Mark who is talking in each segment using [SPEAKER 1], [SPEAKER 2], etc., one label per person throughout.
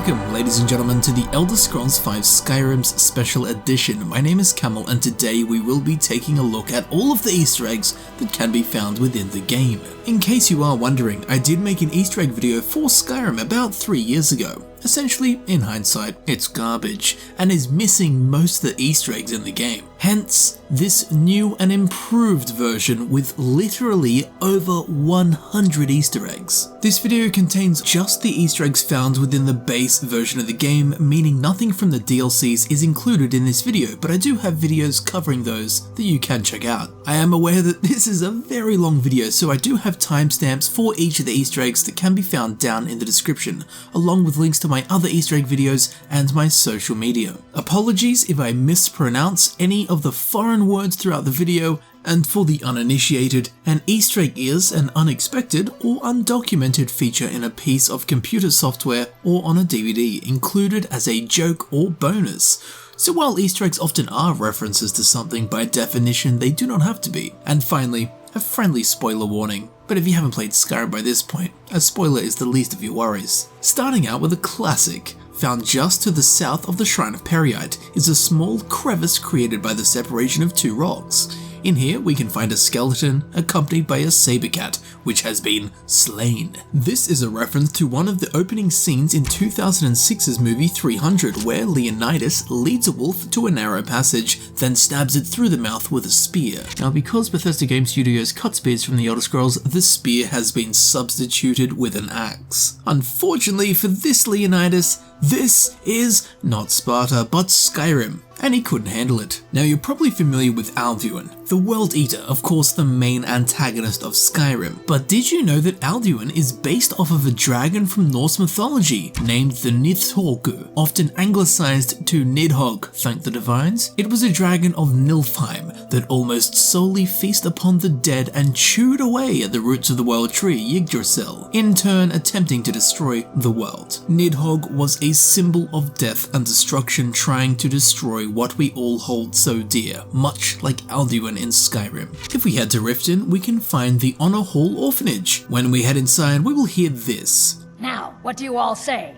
[SPEAKER 1] Welcome, ladies and gentlemen, to the Elder Scrolls V Skyrim's Special Edition. My name is Camel, and today we will be taking a look at all of the Easter eggs that can be found within the game. In case you are wondering, I did make an Easter egg video for Skyrim about 3 years ago. Essentially, in hindsight, it's garbage, and is missing most of the Easter eggs in the game. Hence, this new and improved version with literally over 100 Easter eggs. This video contains just the Easter eggs found within the base version of the game, meaning nothing from the DLCs is included in this video, but I do have videos covering those that you can check out. I am aware that this is a very long video, so I do have timestamps for each of the Easter eggs that can be found down in the description, along with links to my other Easter egg videos and my social media. Apologies if I mispronounce any of the foreign words throughout the video, and for the uninitiated, an Easter egg is an unexpected or undocumented feature in a piece of computer software or on a DVD, included as a joke or bonus. So while Easter eggs often are references to something, by definition they do not have to be. And finally, a friendly spoiler warning. But if you haven't played Skyrim by this point, a spoiler is the least of your worries. Starting out with a classic. Found just to the south of the Shrine of Periite is a small crevice created by the separation of two rocks. In here we can find a skeleton accompanied by a saber cat, which has been slain. This is a reference to one of the opening scenes in 2006's movie 300, where Leonidas leads a wolf to a narrow passage, then stabs it through the mouth with a spear. Now, because Bethesda Game Studios cut spears from the Elder Scrolls, the spear has been substituted with an axe. Unfortunately for this Leonidas, this is not Sparta, but Skyrim, and he couldn't handle it. Now, you're probably familiar with Alduin, the World Eater, of course the main antagonist of Skyrim. But did you know that Alduin is based off of a dragon from Norse mythology named the Níðhöggr, often anglicized to Nidhogg, thank the divines? It was a dragon of Niflheim that almost solely feasted upon the dead and chewed away at the roots of the world tree Yggdrasil, in turn attempting to destroy the world. Nidhogg was a symbol of death and destruction, trying to destroy what we all hold so dear, much like Alduin in Skyrim. If we head to Riften, we can find the Honorhall Orphanage. When we head inside, we will hear this.
[SPEAKER 2] Now, what do you all say?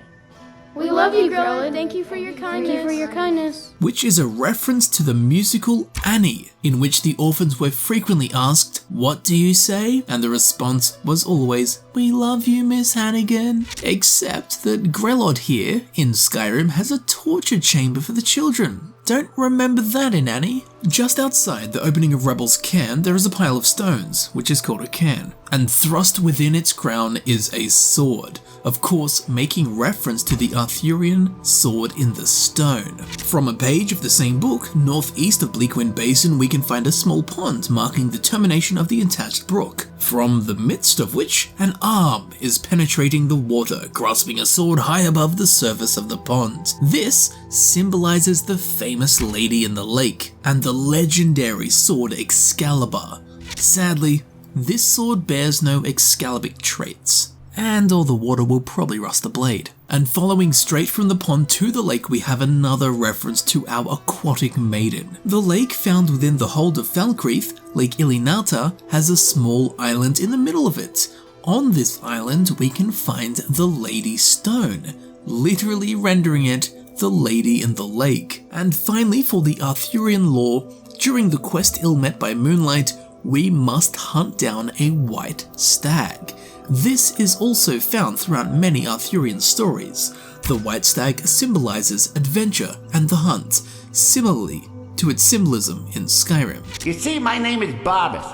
[SPEAKER 3] We love you, Grella. Thank you for your kindness. Thank you for your kindness.
[SPEAKER 1] Which is a reference to the musical Annie, in which the orphans were frequently asked, "What do you say?" And the response was always, "We love you, Miss Hannigan." Except that Grelod here, in Skyrim, has a torture chamber for the children. Don't remember that in Annie? Just outside the opening of Rebel's Cairn, there is a pile of stones, which is called a cairn, and thrust within its crown is a sword, of course making reference to the Arthurian sword in the stone. From a page of the same book, northeast of Bleakwind Basin, we can find a small pond marking the termination of the attached brook, from the midst of which an arm is penetrating the water, grasping a sword high above the surface of the pond. This symbolizes the famous lady in the lake, and the legendary sword Excalibur. Sadly, this sword bears no Excalibic traits, and all the water will probably rust the blade. And following straight from the pond to the lake, we have another reference to our aquatic maiden. The lake found within the hold of Falkreath, Lake Ilinata, has a small island in the middle of it. On this island we can find the Lady Stone, literally rendering it the lady in the lake. And finally, for the Arthurian lore, during the quest Ill-Met by Moonlight, we must hunt down a white stag. This is also found throughout many Arthurian stories. The white stag symbolizes adventure and the hunt, similarly to its symbolism in Skyrim.
[SPEAKER 4] You see, my name is Barbas,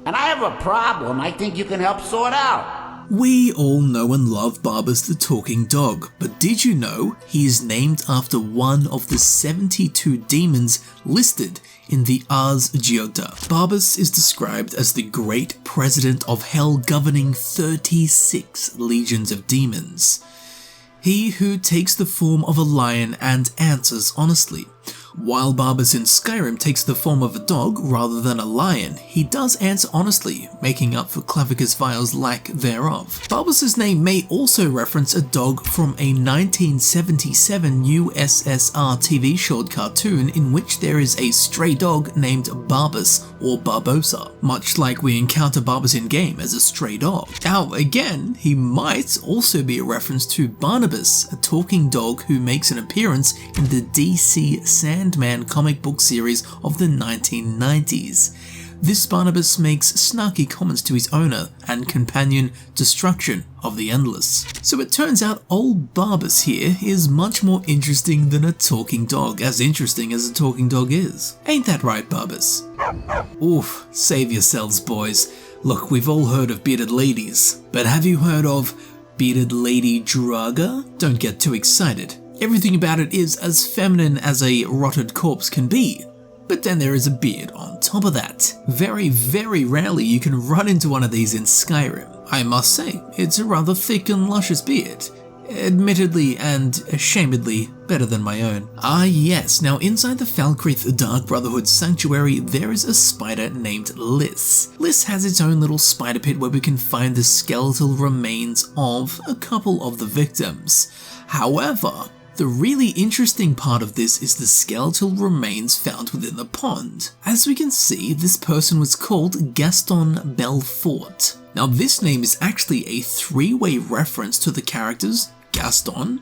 [SPEAKER 4] and I have a problem I think you can help sort out.
[SPEAKER 1] We all know and love Barbas the talking dog, but did you know he is named after one of the 72 demons listed in the Ars Goetia? Barbas is described as the great president of hell, governing 36 legions of demons. He who takes the form of a lion and answers honestly. While Barbas in Skyrim takes the form of a dog rather than a lion, he does answer honestly, making up for Clavicus Vile's lack thereof. Barbas' name may also reference a dog from a 1977 USSR TV short cartoon in which there is a stray dog named Barbas or Barbosa, much like we encounter Barbas in-game as a stray dog. Now again, he might also be a reference to Barnabas, a talking dog who makes an appearance in the DC Sandman comic book series of the 1990s. This Barnabas makes snarky comments to his owner and companion, Destruction of the Endless. So it turns out old Barbas here is much more interesting than a talking dog, as interesting as a talking dog is. Ain't that right, Barbas? Oof, save yourselves, boys. Look, we've all heard of bearded ladies, but have you heard of bearded lady Draugr? Don't get too excited. Everything about it is as feminine as a rotted corpse can be. But then there is a beard on top of that. Very, very rarely you can run into one of these in Skyrim. I must say, it's a rather thick and luscious beard. Admittedly and ashamedly better than my own. Ah yes, now inside the Falkreath Dark Brotherhood Sanctuary there is a spider named Liss. Liss has its own little spider pit where we can find the skeletal remains of a couple of the victims. However, the really interesting part of this is the skeletal remains found within the pond. As we can see, this person was called Gaston Bellefort. Now this name is actually a three-way reference to the characters Gaston,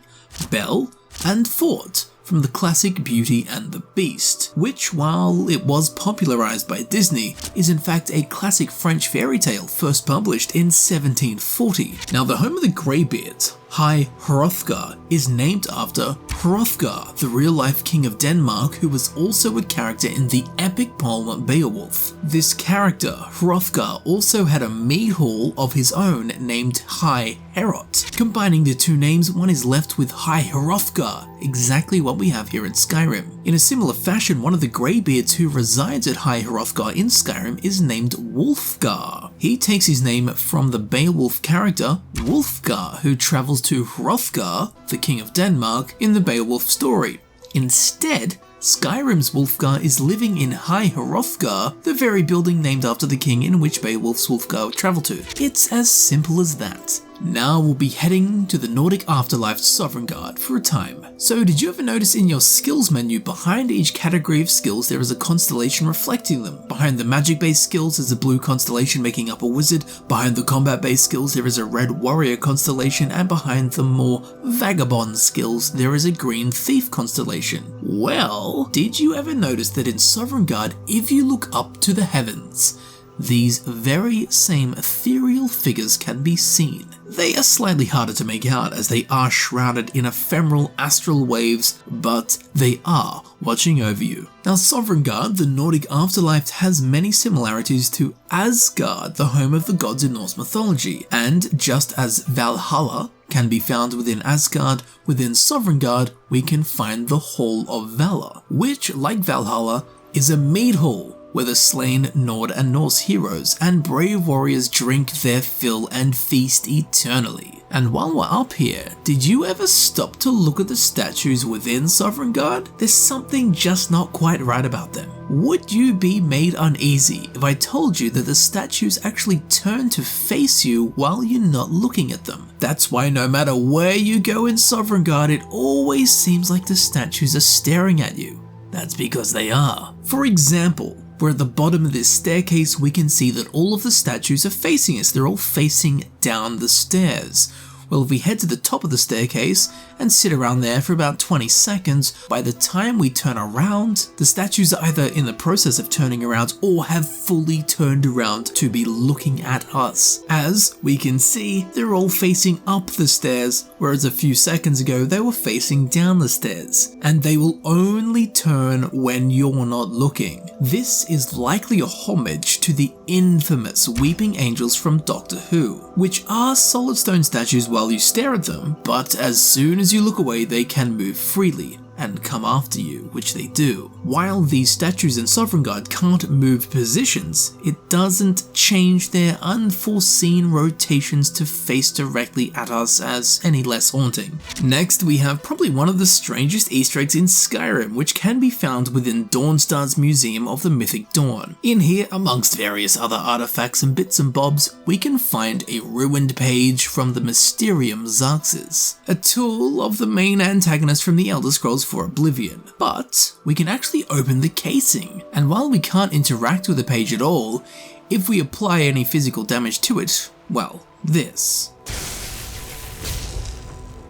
[SPEAKER 1] Belle, and Fort from the classic Beauty and the Beast, which, while it was popularized by Disney, is in fact a classic French fairy tale first published in 1740. Now the home of the Greybeards, High Hrothgar, is named after Hrothgar, the real-life king of Denmark who was also a character in the epic poem Beowulf. This character, Hrothgar, also had a mead hall of his own named High Herot. Combining the two names, one is left with High Hrothgar, exactly what we have here in Skyrim. In a similar fashion, one of the Greybeards who resides at High Hrothgar in Skyrim is named Wulfgar. He takes his name from the Beowulf character Wulfgar, who travels to Hrothgar, the king of Denmark, in the Beowulf story. Instead, Skyrim's Wulfgar is living in High Hrothgar, the very building named after the king in which Beowulf's Wulfgar traveled to. It's as simple as that. Now we'll be heading to the Nordic afterlife Sovngarde for a time. So did you ever notice in your skills menu behind each category of skills there is a constellation reflecting them? Behind the magic based skills is a blue constellation making up a wizard, behind the combat based skills there is a red warrior constellation, and behind the more vagabond skills there is a green thief constellation. Well, did you ever notice that in Sovngarde, if you look up to the heavens, these very same ethereal figures can be seen. They are slightly harder to make out as they are shrouded in ephemeral astral waves, but they are watching over you. Now Sovngarde, the Nordic afterlife, has many similarities to Asgard, the home of the gods in Norse mythology, and just as Valhalla can be found within Asgard, within Sovngarde we can find the Hall of Valor, which, like Valhalla, is a mead hall where the slain Nord and Norse heroes and brave warriors drink their fill and feast eternally. And while we're up here, did you ever stop to look at the statues within Sovngarde? There's something just not quite right about them. Would you be made uneasy if I told you that the statues actually turn to face you while you're not looking at them? That's why no matter where you go in Sovngarde, it always seems like the statues are staring at you. That's because they are. For example, we're at the bottom of this staircase, we can see that all of the statues are facing us. They're all facing down the stairs. Well, if we head to the top of the staircase and sit around there for about 20 seconds, by the time we turn around, the statues are either in the process of turning around or have fully turned around to be looking at us. As we can see, they're all facing up the stairs, whereas a few seconds ago they were facing down the stairs. And they will only turn when you're not looking. This is likely a homage to the infamous Weeping Angels from Doctor Who, which are solid stone statues while you stare at them, but as soon as you look away they can move freely. and come after you, which they do. While these statues in Sovngarde can't move positions, it doesn't change their unforeseen rotations to face directly at us as any less haunting. Next, we have probably one of the strangest Easter eggs in Skyrim, which can be found within Dawnstar's Museum of the Mythic Dawn. In here, amongst various other artifacts and bits and bobs, we can find a ruined page from the Mysterium Xarxes, a tool of the main antagonist from the Elder Scrolls IV Oblivion. But we can actually open the casing, and while we can't interact with the page at all, if we apply any physical damage to it, well, this.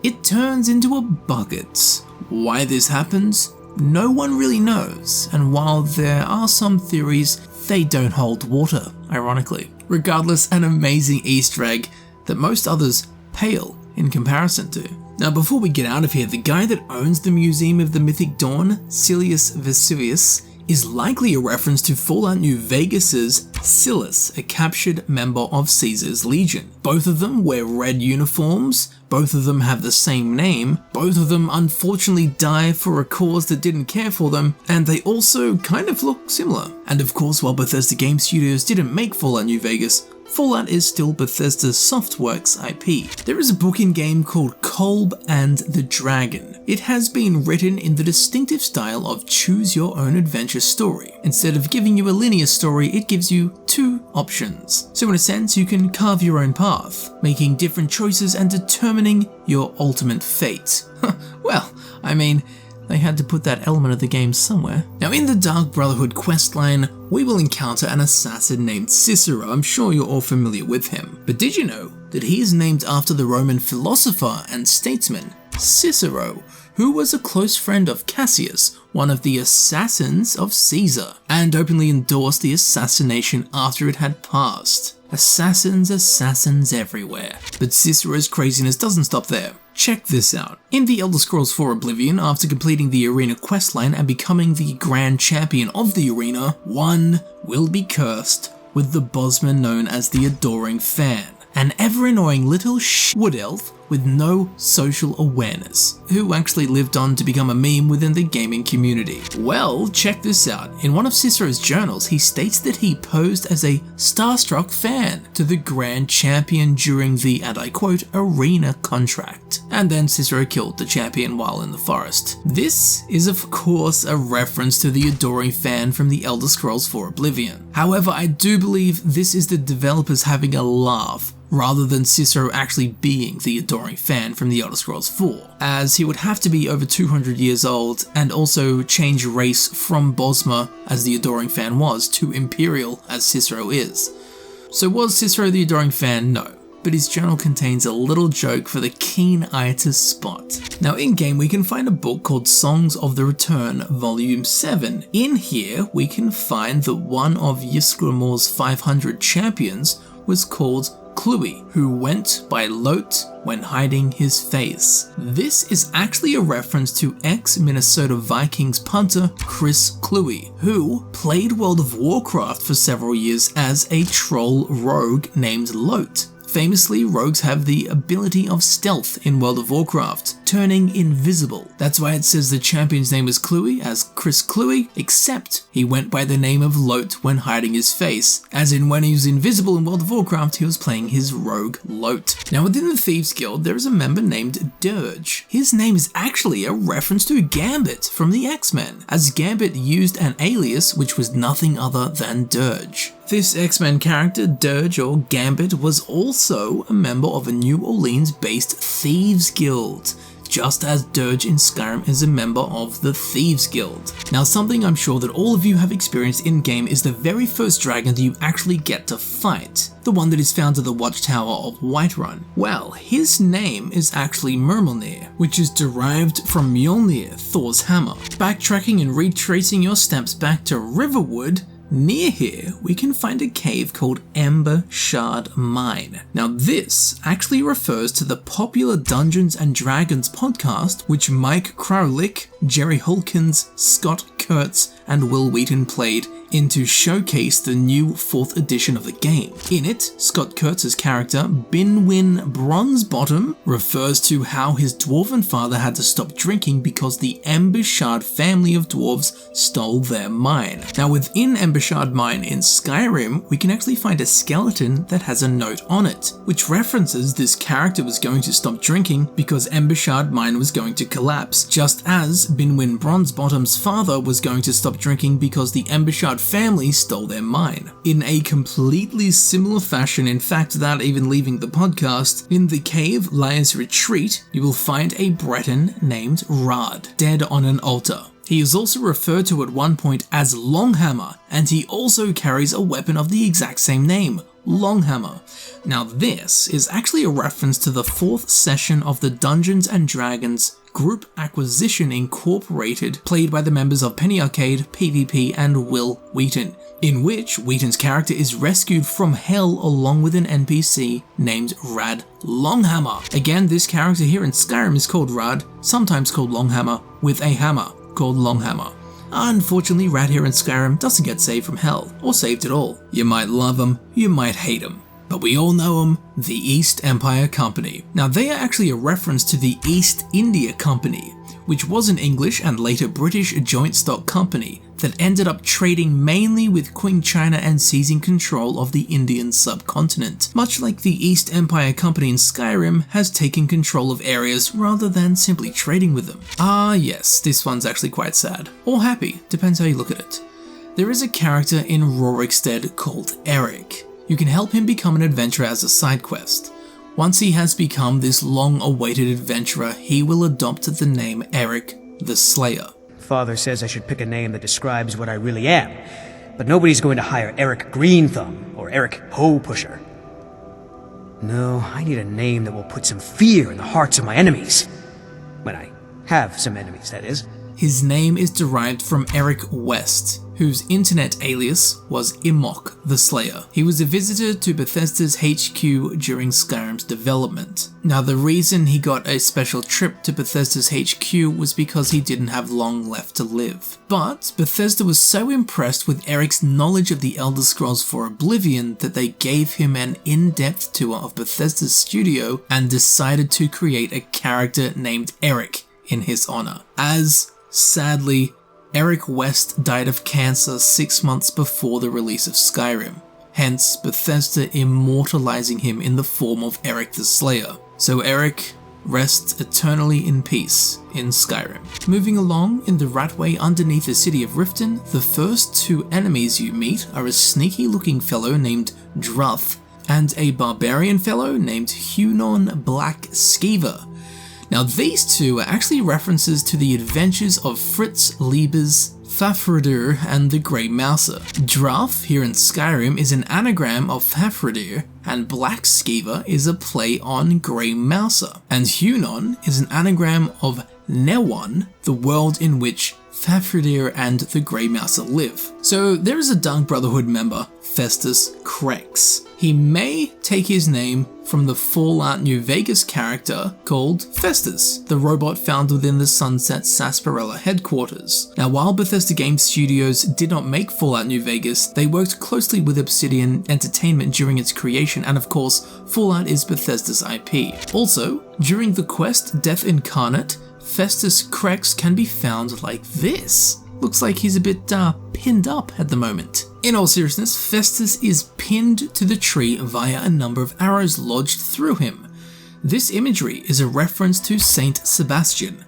[SPEAKER 1] It turns into a bucket. Why this happens? No one really knows, and while there are some theories, they don't hold water, ironically. Regardless, an amazing Easter egg that most others pale in comparison to. Now before we get out of here, the guy that owns the Museum of the Mythic Dawn, Silus Vesuvius, is likely a reference to Fallout New Vegas's Silus, a captured member of Caesar's Legion. Both of them wear red uniforms, both of them have the same name, both of them unfortunately die for a cause that didn't care for them, and they also kind of look similar. And of course, while Bethesda Game Studios didn't make Fallout New Vegas, Fallout is still Bethesda's Softworks IP. There is a book in-game called Kolb the Dragon. It has been written in the distinctive style of choose-your-own-adventure story. Instead of giving you a linear story, it gives you two options. So in a sense, you can carve your own path, making different choices and determining your ultimate fate. Well, I mean, they had to put that element of the game somewhere. Now in the Dark Brotherhood questline, we will encounter an assassin named Cicero. I'm sure you're all familiar with him. But did you know that he is named after the Roman philosopher and statesman Cicero, who was a close friend of Cassius, one of the assassins of Caesar, and openly endorsed the assassination after it had passed. Assassins everywhere. But Cicero's craziness doesn't stop there. Check this out. In the Elder Scrolls IV Oblivion, after completing the arena questline and becoming the grand champion of the arena, one will be cursed with the bosman known as the Adoring Fan, an ever-annoying little wood elf with no social awareness, who actually lived on to become a meme within the gaming community. Well, check this out. In one of Cicero's journals, he states that he posed as a starstruck fan to the grand champion during the, and I quote, arena contract. And then Cicero killed the champion while in the forest. This is of course a reference to the Adoring Fan from the Elder Scrolls IV Oblivion. However, I do believe this is the developers having a laugh, rather than Cicero actually being the Adoring Fan from the Elder Scrolls IV, as he would have to be over 200 years old and also change race from Bosma, as the Adoring Fan was, to Imperial, as Cicero is. So was Cicero the Adoring Fan? No. But his journal contains a little joke for the keen eye to spot. Now in-game we can find a book called Songs of the Return Volume 7. In here we can find that one of Ysgramor's 500 champions was called Kluwe, who went by Lot when hiding his face. This is actually a reference to ex-Minnesota Vikings punter Chris Kluwe, who played World of Warcraft for several years as a troll rogue named Lot. Famously, rogues have the ability of stealth in World of Warcraft, turning invisible. That's why it says the champion's name is Kluwe as Chris Kluwe, except he went by the name of Lot when hiding his face, as in when he was invisible in World of Warcraft he was playing his rogue Lot. Now within the Thieves Guild there is a member named Dirge. His name is actually a reference to Gambit from the X-Men, as Gambit used an alias which was nothing other than Dirge. This X-Men character, Dirge or Gambit, was also a member of a New Orleans-based Thieves Guild, just as Dirge in Skyrim is a member of the Thieves Guild. Now something I'm sure that all of you have experienced in-game is the very first dragon that you actually get to fight, the one that is found at the Watchtower of Whiterun. Well, his name is actually Mirmulnir, which is derived from Mjolnir, Thor's hammer. Backtracking and retracing your steps back to Riverwood, near here, we can find a cave called Ember Shard Mine. Now this actually refers to the popular Dungeons & Dragons podcast, which Mike Kraulik, Jerry Hulkins, Scott Kurtz, and Wil Wheaton played in to showcase the new 4th edition of the game. In it, Scott Kurtz's character, Binwin Bronzebottom, refers to how his dwarven father had to stop drinking because the Embershard family of dwarves stole their mine. Now within Embershard Mine in Skyrim, we can actually find a skeleton that has a note on it, which references this character was going to stop drinking because Embershard Mine was going to collapse, just as Binwin Bronzebottom's father was going to stop drinking because the Embershard family stole their mine. In a completely similar fashion, in fact, without even leaving the podcast, in the cave Liar's Retreat, you will find a Breton named Rad, dead on an altar. He is also referred to at one point as Longhammer, and he also carries a weapon of the exact same name, Longhammer. Now this is actually a reference to the 4th session of the Dungeons & Dragons Group Acquisition Incorporated, played by the members of Penny Arcade, PvP and Wil Wheaton, in which Wheaton's character is rescued from hell along with an NPC named Rad Longhammer. Again, this character here in Skyrim is called Rad, sometimes called Longhammer, with a hammer called Longhammer. Unfortunately, Rad here in Skyrim doesn't get saved from hell, or saved at all. You might love him, you might hate him, but we all know him, the East Empire Company. Now they are actually a reference to the East India Company, which was an English and later British joint stock company that ended up trading mainly with Qing China and seizing control of the Indian subcontinent, much like the East Empire Company in Skyrim has taken control of areas rather than simply trading with them. Ah yes, this one's actually quite sad, or happy, depends how you look at it. There is a character in Rorikstead called Eric. You can help him become an adventurer as a side quest. Once he has become this long-awaited adventurer, he will adopt the name Eric the Slayer.
[SPEAKER 5] Father says I should pick a name that describes what I really am, but nobody's going to hire Eric Greenthumb or Eric Hoe Pusher. No, I need a name that will put some fear in the hearts of my enemies. When I have some enemies, that is.
[SPEAKER 1] His name is derived from Eric West, whose internet alias was Imok the Slayer. He was a visitor to Bethesda's HQ during Skyrim's development. Now the reason he got a special trip to Bethesda's HQ was because he didn't have long left to live. But Bethesda was so impressed with Eric's knowledge of the Elder Scrolls for Oblivion that they gave him an in-depth tour of Bethesda's studio and decided to create a character named Eric in his honor. As, sadly, Eric West died of cancer 6 months before the release of Skyrim, hence Bethesda immortalizing him in the form of Eric the Slayer. So Eric rests eternally in peace in Skyrim. Moving along in the ratway underneath the city of Riften, the first 2 enemies you meet are a sneaky looking fellow named Druth and a barbarian fellow named Hunon Black Skeever. Now these 2 are actually references to the adventures of Fritz Lieber's Fafhrdir and the Grey Mouser. Druth here in Skyrim is an anagram of Fafhrdir, and Black Skeever is a play on Grey Mouser, and Hunon is an anagram of Newon, the world in which Fafhrdir and the Grey Mouser live. So there is a Dark Brotherhood member, Festus Krex. He may take his name from the Fallout New Vegas character called Festus, the robot found within the Sunset Sarsaparilla headquarters. Now while Bethesda Game Studios did not make Fallout New Vegas, they worked closely with Obsidian Entertainment during its creation, and of course, Fallout is Bethesda's IP. Also, during the quest Death Incarnate, Festus Krex can be found like this. Looks like he's a bit pinned up at the moment. In all seriousness, Festus is pinned to the tree via a number of arrows lodged through him. This imagery is a reference to Saint Sebastian,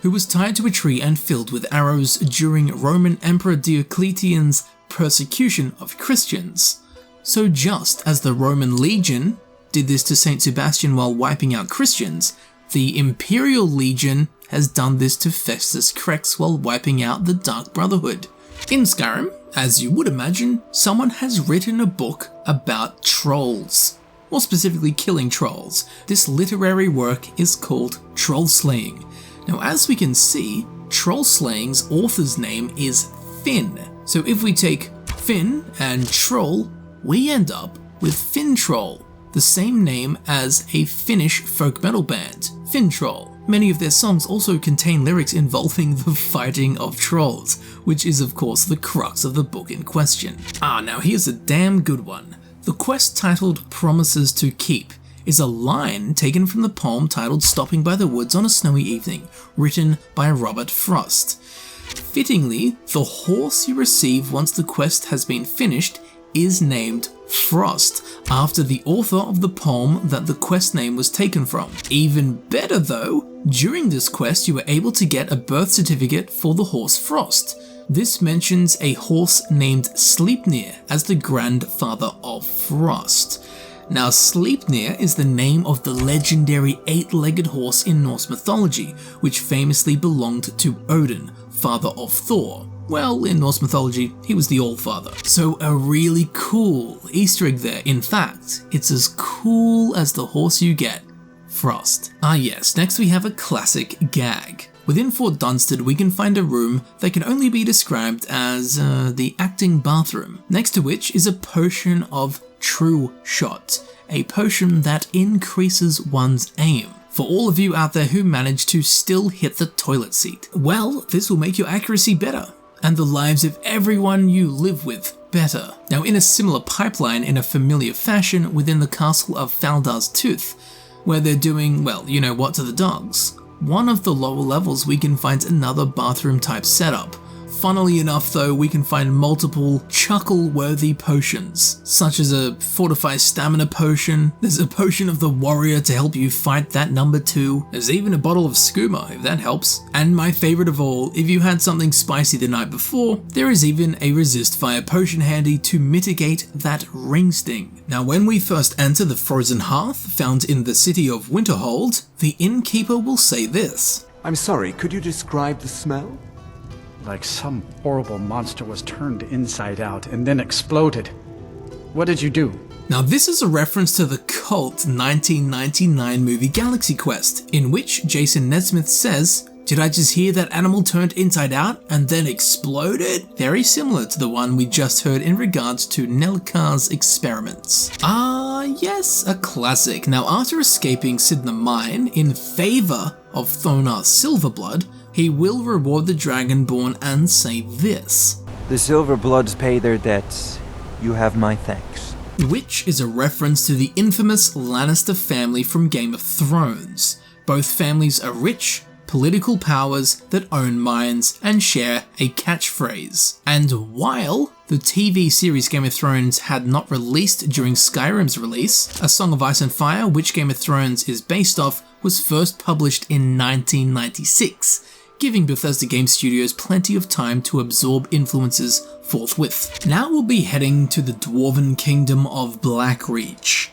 [SPEAKER 1] who was tied to a tree and filled with arrows during Roman Emperor Diocletian's persecution of Christians. So just as the Roman Legion did this to Saint Sebastian while wiping out Christians, the Imperial Legion has done this to Festus Krex while wiping out the Dark Brotherhood. In Skyrim, as you would imagine, someone has written a book about trolls, more specifically killing trolls. This literary work is called Troll Slaying. Now as we can see, Troll Slaying's author's name is Finn. So if we take Finn and Troll, we end up with Finn Troll, the same name as a Finnish folk metal band, Finn Troll. many of their songs also contain lyrics involving the fighting of trolls, which is of course the crux of the book in question. Now here's a damn good one. The quest titled Promises to Keep is a line taken from the poem titled Stopping by the Woods on a Snowy Evening, written by Robert Frost. Fittingly, the horse you receive once the quest has been finished is named Frost, after the author of the poem that the quest name was taken from. Even better though, during this quest you were able to get a birth certificate for the horse Frost. This mentions a horse named Sleipnir as the grandfather of Frost. Now Sleipnir is the name of the legendary 8-legged horse in Norse mythology, which famously belonged to Odin, father of Thor. Well, in Norse mythology, he was the All-Father. So a really cool Easter egg there. In fact, it's as cool as the horse you get, Frost. Yes, next we have a classic gag. Within Fort Dunstan, we can find a room that can only be described as the acting bathroom, next to which is a potion of True Shot, a potion that increases one's aim. For all of you out there who manage to still hit the toilet seat, well, this will make your accuracy better, and the lives of everyone you live with better. Now in a similar pipeline in a familiar fashion within the castle of Faldar's Tooth, where they're doing, well, you know what to the dogs. One of the lower levels we can find another bathroom type setup. Funnily enough though, we can find multiple chuckle-worthy potions, such as a fortified stamina potion, there's a potion of the warrior to help you fight that number 2, there's even a bottle of skooma if that helps, and my favourite of all, if you had something spicy the night before, there is even a resist fire potion handy to mitigate that ring sting. Now when we first enter the frozen hearth found in the city of Winterhold, the innkeeper will say this.
[SPEAKER 6] I'm sorry, could you describe the smell?
[SPEAKER 7] Like some horrible monster was turned inside out and then exploded. What did you do?
[SPEAKER 1] Now this is a reference to the cult 1999 movie Galaxy Quest, in which Jason Nesmith says, "Did I just hear that animal turned inside out and then exploded?" Very similar to the one we just heard in regards to Nelkar's experiments. Yes, a classic. Now after escaping Sidna Mine in favour of Thonar Silverblood, he will reward the Dragonborn and say this.
[SPEAKER 8] The Silverbloods pay their debts. You have my thanks.
[SPEAKER 1] Which is a reference to the infamous Lannister family from Game of Thrones. Both families are rich, political powers that own mines and share a catchphrase. And while the TV series Game of Thrones had not released during Skyrim's release, A Song of Ice and Fire, which Game of Thrones is based off, was first published in 1996, giving Bethesda Game Studios plenty of time to absorb influences forthwith. Now we'll be heading to the Dwarven Kingdom of Blackreach.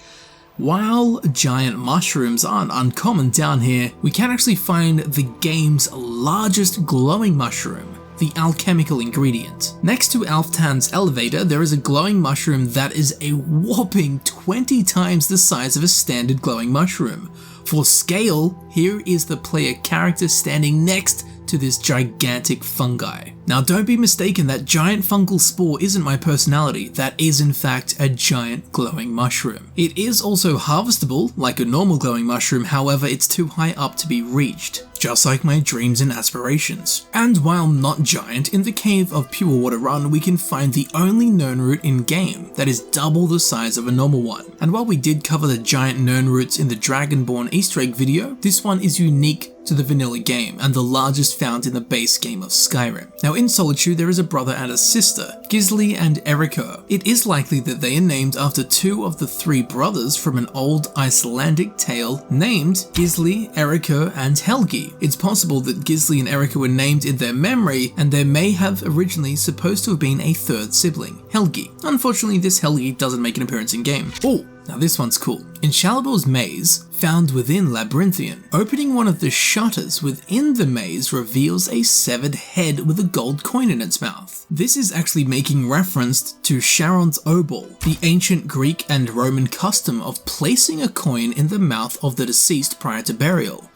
[SPEAKER 1] While giant mushrooms aren't uncommon down here, we can actually find the game's largest glowing mushroom, the alchemical ingredient. Next to Alftan's elevator, there is a glowing mushroom that is a whopping 20 times the size of a standard glowing mushroom. For scale, here is the player character standing next to this gigantic fungi. Now don't be mistaken, that giant fungal spore isn't my personality, that is in fact a giant glowing mushroom. It is also harvestable like a normal glowing mushroom, however it's too high up to be reached, just like my dreams and aspirations. And while not giant, in the cave of Pure Water Run we can find the only known root in game that is double the size of a normal one. And while we did cover the giant known roots in the Dragonborn Easter egg video, this one is unique to the vanilla game and the largest found in the base game of Skyrim. Now in Solitude there is a brother and a sister, Gisli and Erika. It is likely that they are named after 2 of the 3 brothers from an old Icelandic tale named Gisli, Erika and Helgi. It's possible that Gisli and Erika were named in their memory and there may have originally supposed to have been a 3rd sibling, Helgi. Unfortunately this Helgi doesn't make an appearance in game. Oh, now this one's cool. In Shalabor's maze, found within Labyrinthian, opening one of the shutters within the maze reveals a severed head with a gold coin in its mouth. This is actually making reference to Charon's obol, the ancient Greek and Roman custom of placing a coin in the mouth of the deceased prior to burial.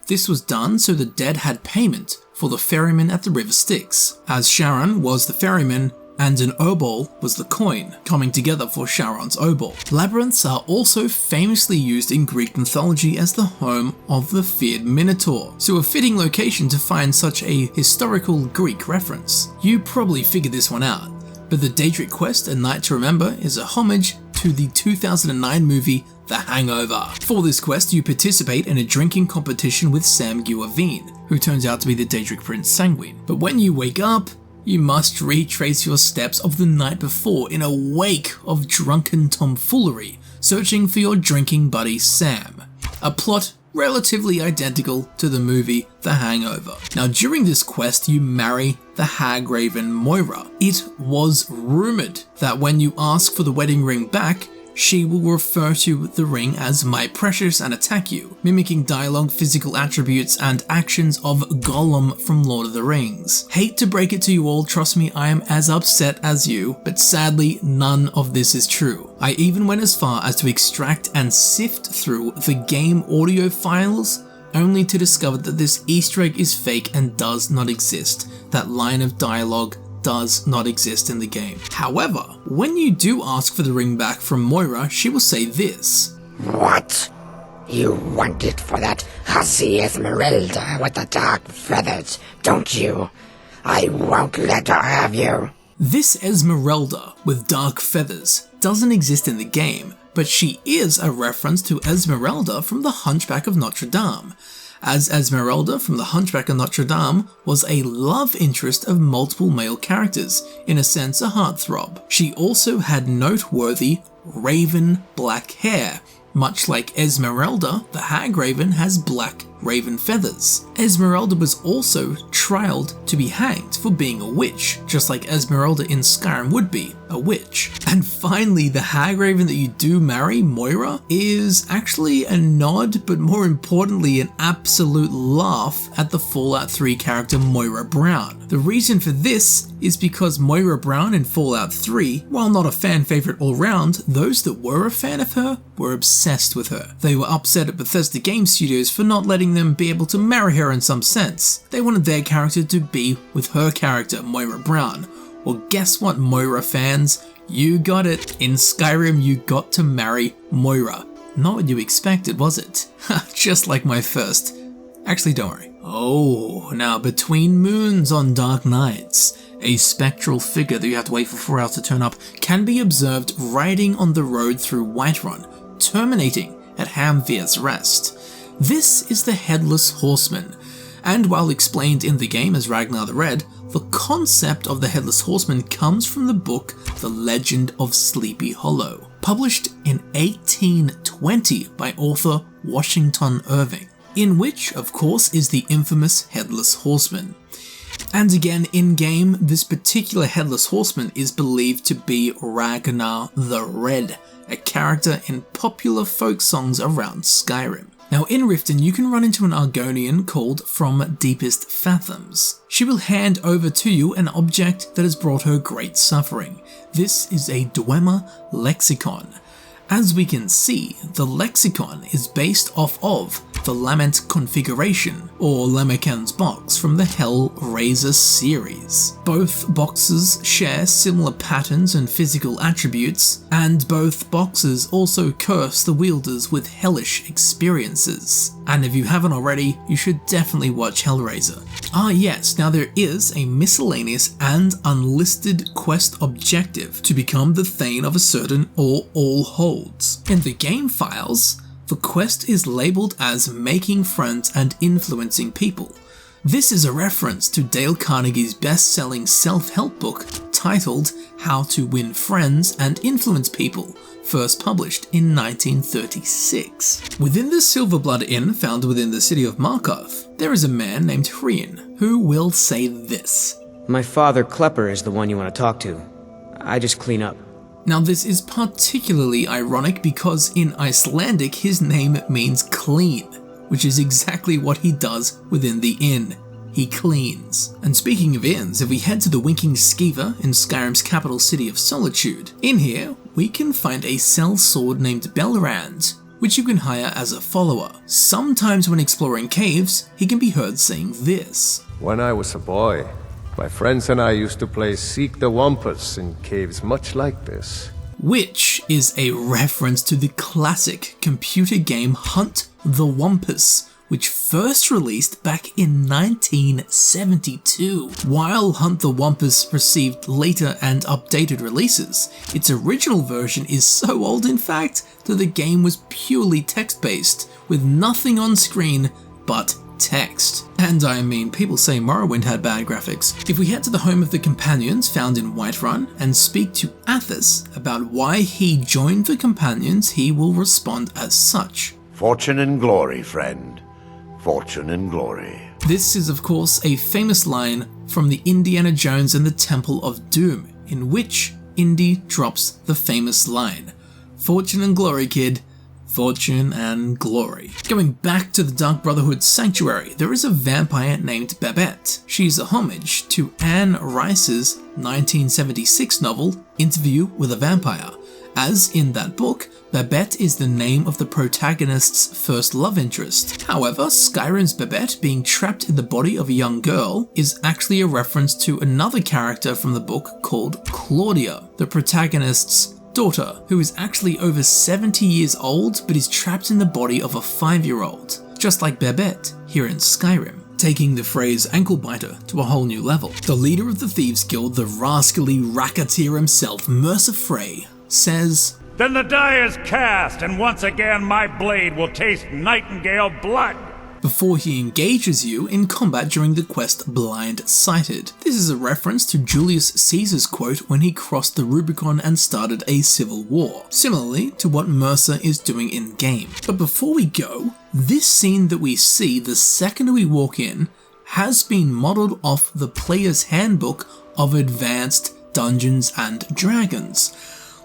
[SPEAKER 1] This was done so the dead had payment for the ferryman at the river Styx. As Charon was the ferryman, and an obol was the coin, coming together for Charon's obol. Labyrinths are also famously used in Greek mythology as the home of the feared Minotaur, so a fitting location to find such a historical Greek reference. You probably figured this one out, but the Daedric quest, A Night to Remember, is a homage to the 2009 movie The Hangover. For this quest, you participate in a drinking competition with Sam Guavine, who turns out to be the Daedric Prince Sanguine. But when you wake up, you must retrace your steps of the night before in a wake of drunken tomfoolery, searching for your drinking buddy Sam. A plot relatively identical to the movie The Hangover. Now, during this quest, you marry the Hagraven Moira. It was rumoured that when you ask for the wedding ring back, she will refer to the ring as my precious and attack you, mimicking dialogue, physical attributes, and actions of Gollum from Lord of the Rings. Hate to break it to you all, trust me, I am as upset as you, but sadly none of this is true. I even went as far as to extract and sift through the game audio files, only to discover that this Easter egg is fake and does not exist. That line of dialogue does not exist in the game. However, when you do ask for the ring back from Moira, she will say this.
[SPEAKER 9] What? You want it for that hussy Esmeralda with the dark feathers, don't you? I won't let her have you.
[SPEAKER 1] This Esmeralda with dark feathers doesn't exist in the game, but she is a reference to Esmeralda from The Hunchback of Notre Dame, as Esmeralda from The Hunchback of Notre Dame was a love interest of multiple male characters, in a sense a heartthrob. She also had noteworthy raven black hair, much like Esmeralda, the Hagraven has black raven feathers. Esmeralda was also trialed to be hanged for being a witch, just like Esmeralda in Skyrim would be, a witch. And finally, the Hagraven that you do marry, Moira, is actually a nod, but more importantly an absolute laugh at the Fallout 3 character Moira Brown. The reason for this is because Moira Brown in Fallout 3, while not a fan favourite all round, those that were a fan of her were obsessed with her. They were upset at Bethesda Game Studios for not letting them be able to marry her in some sense. They wanted their character to be with her character, Moira Brown. Well, guess what, Moira fans? You got it. In Skyrim, you got to marry Moira. Not what you expected, was it? Just like my first. Actually, don't worry. Oh, now between moons on dark nights, a spectral figure that you have to wait for 4 hours to turn up can be observed riding on the road through Whiterun, terminating at Hamvir's Rest. This is the Headless Horseman, and while explained in the game as Ragnar the Red, the concept of the Headless Horseman comes from the book The Legend of Sleepy Hollow, published in 1820 by author Washington Irving, in which, of course, is the infamous Headless Horseman. And again, in-game, this particular Headless Horseman is believed to be Ragnar the Red, a character in popular folk songs around Skyrim. Now in Riften you can run into an Argonian called From Deepest Fathoms. She will hand over to you an object that has brought her great suffering. This is a Dwemer lexicon. As we can see, the lexicon is based off of the Lament configuration, or Lamekhan's box from the Hellraiser series. Both boxes share similar patterns and physical attributes, and both boxes also curse the wielders with hellish experiences. And if you haven't already, you should definitely watch Hellraiser. Ah yes, now there is a miscellaneous and unlisted quest objective to become the Thane of a certain or all holds. In the game files, the quest is labelled as making friends and influencing people. This is a reference to Dale Carnegie's best-selling self-help book titled How to Win Friends and Influence People, first published in 1936. Within the Silverblood Inn found within the city of Markarth, there is a man named Hrien who will say this.
[SPEAKER 5] My father Klepper is the one you want to talk to. I just clean up.
[SPEAKER 1] Now this is particularly ironic because in Icelandic his name means clean, which is exactly what he does within the inn. He cleans. And speaking of inns, if we head to the Winking Skeever in Skyrim's capital city of Solitude, in here we can find a sellsword named Belrand, which you can hire as a follower. Sometimes when exploring caves, he can be heard saying this.
[SPEAKER 6] When I was a boy,
[SPEAKER 10] My friends and I used to play Seek the Wampus in caves much like this.
[SPEAKER 1] Which is a reference to the classic computer game Hunt the Wampus, which first released back in 1972. While Hunt the Wampus received later and updated releases, its original version is so old in fact that the game was purely text-based, with nothing on screen but text. And I mean, people say Morrowind had bad graphics. If we head to the home of the Companions found in Whiterun and speak to Athos about why he joined the Companions, he will respond as such.
[SPEAKER 11] Fortune and glory, friend. Fortune and glory.
[SPEAKER 1] This is of course a famous line from the Indiana Jones and the Temple of Doom, in which Indy drops the famous line, "Fortune and glory, kid. Fortune and glory." Going back to the Dark Brotherhood Sanctuary, there is a vampire named Babette. She's a homage to Anne Rice's 1976 novel, Interview with a Vampire. As in that book, Babette is the name of the protagonist's first love interest. However, Skyrim's Babette being trapped in the body of a young girl is actually a reference to another character from the book called Claudia, the protagonist's daughter, who is actually over 70 years old but is trapped in the body of a 5-year-old, just like Babette here in Skyrim. Taking the phrase ankle biter to a whole new level, the leader of the Thieves Guild, the rascally racketeer himself, Mercer Frey, says,
[SPEAKER 12] "Then the die is cast, and once again my blade will taste nightingale blood,"
[SPEAKER 1] before he engages you in combat during the quest Blind Sighted. This is a reference to Julius Caesar's quote when he crossed the Rubicon and started a civil war, similarly to what Mercer is doing in-game. But before we go, this scene that we see the second we walk in has been modelled off the player's handbook of Advanced Dungeons and Dragons.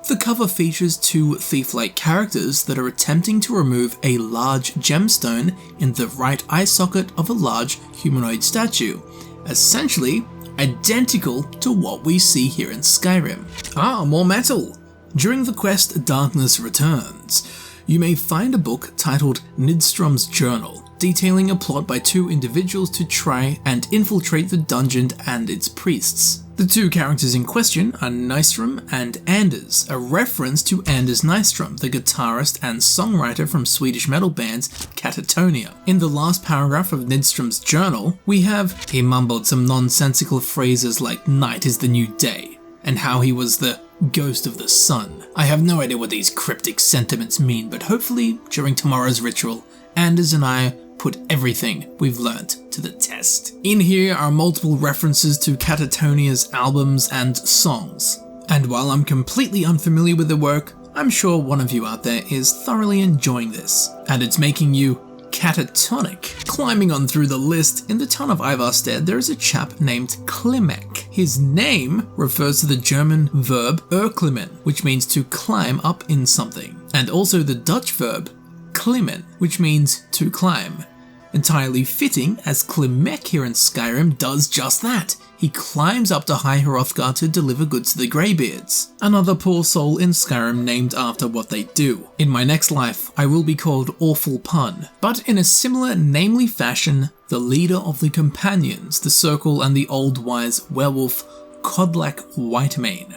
[SPEAKER 1] The cover features two thief-like characters that are attempting to remove a large gemstone in the right eye socket of a large humanoid statue, essentially identical to what we see here in Skyrim. Ah, more metal! During the quest Darkness Returns, you may find a book titled Nidstrom's Journal, detailing a plot by two individuals to try and infiltrate the dungeon and its priests. The two characters in question are Nystrom and Anders, a reference to Anders Nystrom, the guitarist and songwriter from Swedish metal band Katatonia. In the last paragraph of Nidstrom's journal, we have, he mumbled some nonsensical phrases like night is the new day, and how he was the ghost of the sun. I have no idea what these cryptic sentiments mean, but hopefully during tomorrow's ritual, Anders and I put everything we've learnt to the test. In here are multiple references to Katatonia's albums and songs, and while I'm completely unfamiliar with the work, I'm sure one of you out there is thoroughly enjoying this, and it's making you catatonic. Climbing on through the list, in the town of Ivarstead there is a chap named Klimek. His name refers to the German verb erklimmen, which means to climb up in something, and also the Dutch verb klimmen, which means to climb. Entirely fitting, as Klimek here in Skyrim does just that. He climbs up to High Hrothgar to deliver goods to the Greybeards, another poor soul in Skyrim named after what they do. In my next life, I will be called Awful Pun, but in a similar namely fashion, the leader of the Companions, the Circle, and the old wise werewolf Kodlak Whitemane.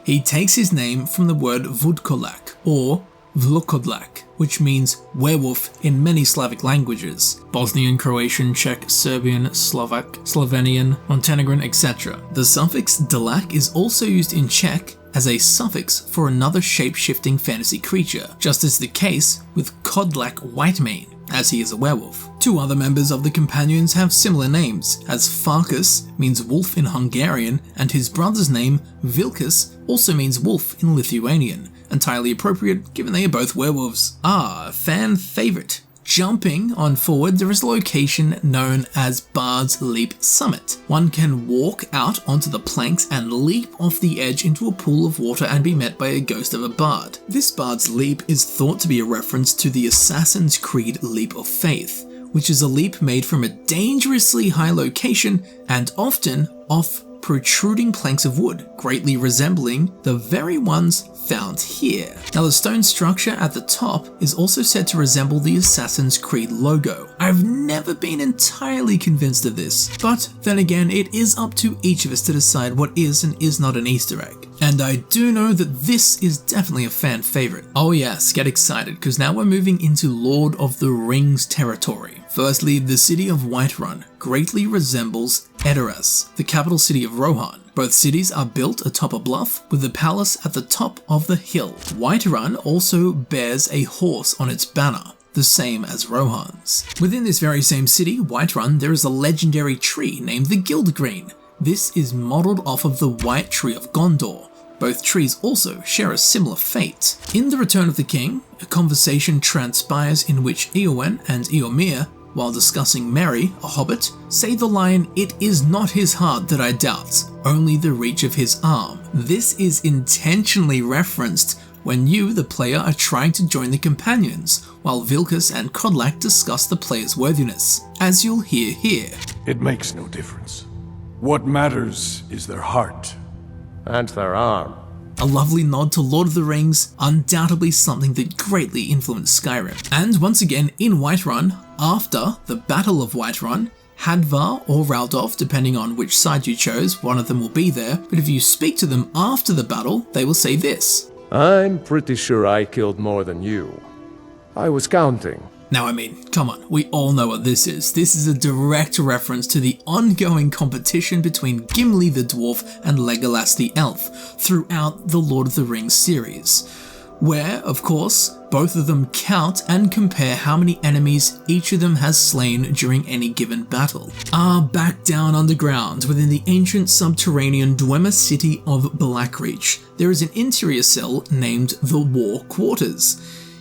[SPEAKER 1] He takes his name from the word Vudkolak, or Vlokodlak, which means werewolf in many Slavic languages: Bosnian, Croatian, Czech, Serbian, Slovak, Slovenian, Montenegrin, etc. The suffix dalak is also used in Czech as a suffix for another shape-shifting fantasy creature, just as the case with Kodlak Whitemane, as he is a werewolf. Two other members of the Companions have similar names, as Farkas means wolf in Hungarian, and his brother's name, Vilkas, also means wolf in Lithuanian. Entirely appropriate, given they are both werewolves. Ah, fan favourite. Jumping on forward, there is a location known as Bard's Leap Summit. One can walk out onto the planks and leap off the edge into a pool of water and be met by a ghost of a bard. This Bard's Leap is thought to be a reference to the Assassin's Creed Leap of Faith, which is a leap made from a dangerously high location and often off protruding planks of wood, greatly resembling the very ones found here. Now the stone structure at the top is also said to resemble the Assassin's Creed logo. I've never been entirely convinced of this, but then again it is up to each of us to decide what is and is not an Easter egg. And I do know that this is definitely a fan favourite. Oh yes, get excited, because now we're moving into Lord of the Rings territory. Firstly, the city of Whiterun greatly resembles Edoras, the capital city of Rohan. Both cities are built atop a bluff, with the palace at the top of the hill. Whiterun also bears a horse on its banner, the same as Rohan's. Within this very same city, Whiterun, there is a legendary tree named the Gildgreen. This is modelled off of the White Tree of Gondor. Both trees also share a similar fate. In The Return of the King, a conversation transpires in which Eowyn and Eomer, while discussing Merry, a hobbit, say the line, "It is not his heart that I doubt, only the reach of his arm." This is intentionally referenced when you, the player, are trying to join the companions, while Vilkas and Kodlak discuss the player's worthiness, as you'll hear here.
[SPEAKER 13] It makes no difference. What matters is their heart.
[SPEAKER 10] And their arm.
[SPEAKER 1] A lovely nod to Lord of the Rings, undoubtedly something that greatly influenced Skyrim. And once again, in Whiterun, after the Battle of Whiterun, Hadvar or Raldolf, depending on which side you chose, one of them will be there, but if you speak to them after the battle, they will say this.
[SPEAKER 10] I'm pretty sure I killed more than you. I was counting.
[SPEAKER 1] Now, I mean, come on, we all know what this is. This is a direct reference to the ongoing competition between Gimli the dwarf and Legolas the elf throughout the Lord of the Rings series, where, of course, both of them count and compare how many enemies each of them has slain during any given battle. Back down underground, within the ancient subterranean Dwemer city of Blackreach, there is an interior cell named the War Quarters.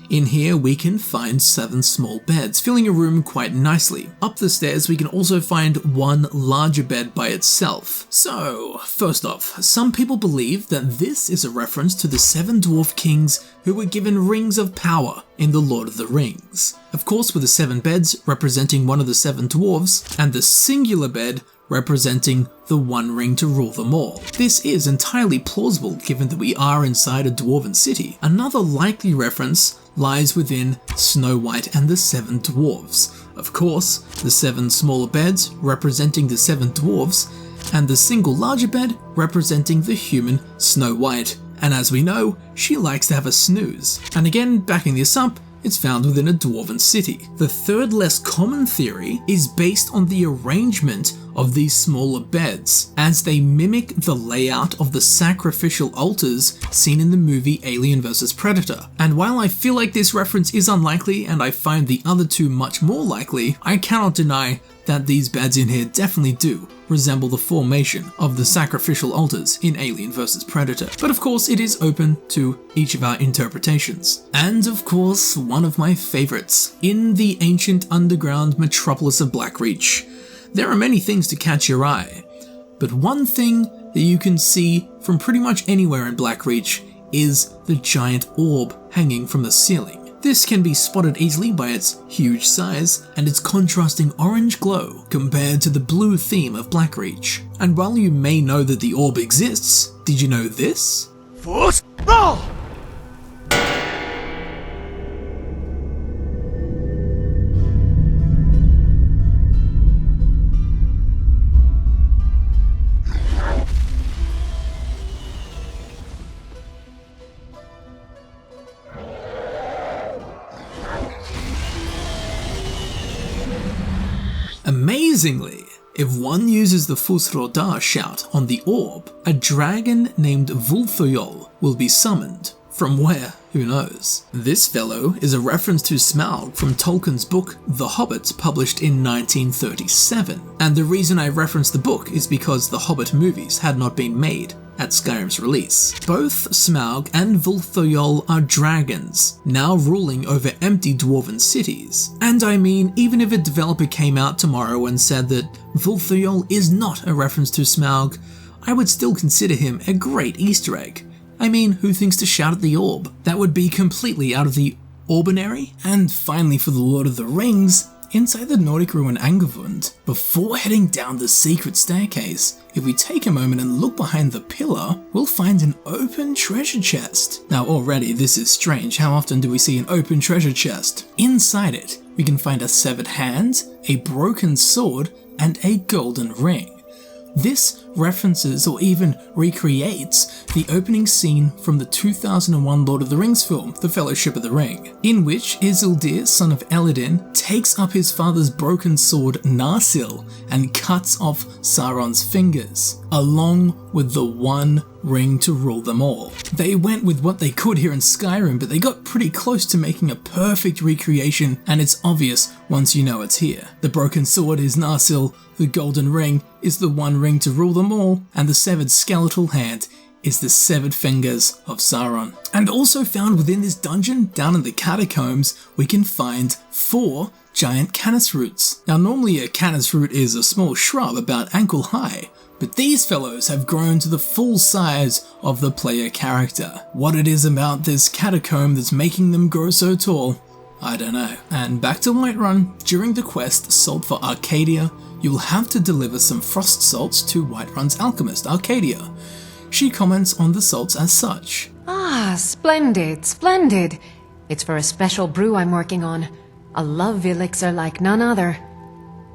[SPEAKER 1] In here we can find 7 small beds, filling a room quite nicely. Up the stairs we can also find one larger bed by itself. So, first off, some people believe that this is a reference to the 7 dwarf kings who were given rings of power in the Lord of the Rings. Of course, with the 7 beds representing one of the 7 dwarves, and the singular bed representing the one ring to rule them all. This is entirely plausible given that we are inside a dwarven city. Another likely reference lies within Snow White and the 7 dwarves. Of course, the 7 smaller beds representing the 7 dwarves, and the single larger bed representing the human Snow White. And as we know, she likes to have a snooze. And again, backing this up, it's found within a dwarven city. The third less common theory is based on the arrangement of these smaller beds, as they mimic the layout of the sacrificial altars seen in the movie Alien vs Predator. And while I feel like this reference is unlikely and I find the other 2 much more likely, I cannot deny that these beds in here definitely do resemble the formation of the sacrificial altars in Alien vs Predator. But of course it is open to each of our interpretations. And of course, one of my favourites, in the ancient underground metropolis of Blackreach, there are many things to catch your eye, but one thing that you can see from pretty much anywhere in Blackreach is the giant orb hanging from the ceiling. This can be spotted easily by its huge size and its contrasting orange glow compared to the blue theme of Blackreach. And while you may know that the orb exists, did you know this?
[SPEAKER 13] Force roll!
[SPEAKER 1] Amazingly, if one uses the Fusrodar shout on the orb, a dragon named Vulthoyol will be summoned. From where? Who knows? This fellow is a reference to Smaug from Tolkien's book The Hobbit, published in 1937. And the reason I reference the book is because the Hobbit movies had not been made at Skyrim's release. Both Smaug and Vulthoyol are dragons, now ruling over empty dwarven cities. And I mean, even if a developer came out tomorrow and said that Vulthoyol is not a reference to Smaug, I would still consider him a great Easter egg. I mean, who thinks to shout at the orb? That would be completely out of the ordinary. And finally, for the Lord of the Rings, inside the Nordic ruin Angervund, before heading down the secret staircase, if we take a moment and look behind the pillar, we'll find an open treasure chest. Now already this is strange, how often do we see an open treasure chest? Inside it, we can find a severed hand, a broken sword, and a golden ring. This references or even recreates the opening scene from the 2001 Lord of the Rings film, The Fellowship of the Ring, in which Isildur, son of Eladin, takes up his father's broken sword Narsil and cuts off Sauron's fingers, along with the one ring to rule them all. They went with what they could here in Skyrim, but they got pretty close to making a perfect recreation, and it's obvious once you know it's here. The broken sword is Narsil, the golden ring is the one ring to rule them all, and the severed skeletal hand is the severed fingers of Sauron. And also found within this dungeon, down in the catacombs, we can find 4 giant canis roots. Now normally a canis root is a small shrub about ankle high, but these fellows have grown to the full size of the player character. What it is about this catacomb that's making them grow so tall, I don't know. And back to Whiterun, during the quest Salt for Arcadia, you'll have to deliver some frost salts to Whiterun's alchemist, Arcadia. She comments on the salts as such.
[SPEAKER 14] Ah, splendid, splendid. It's for a special brew I'm working on. A love elixir like none other.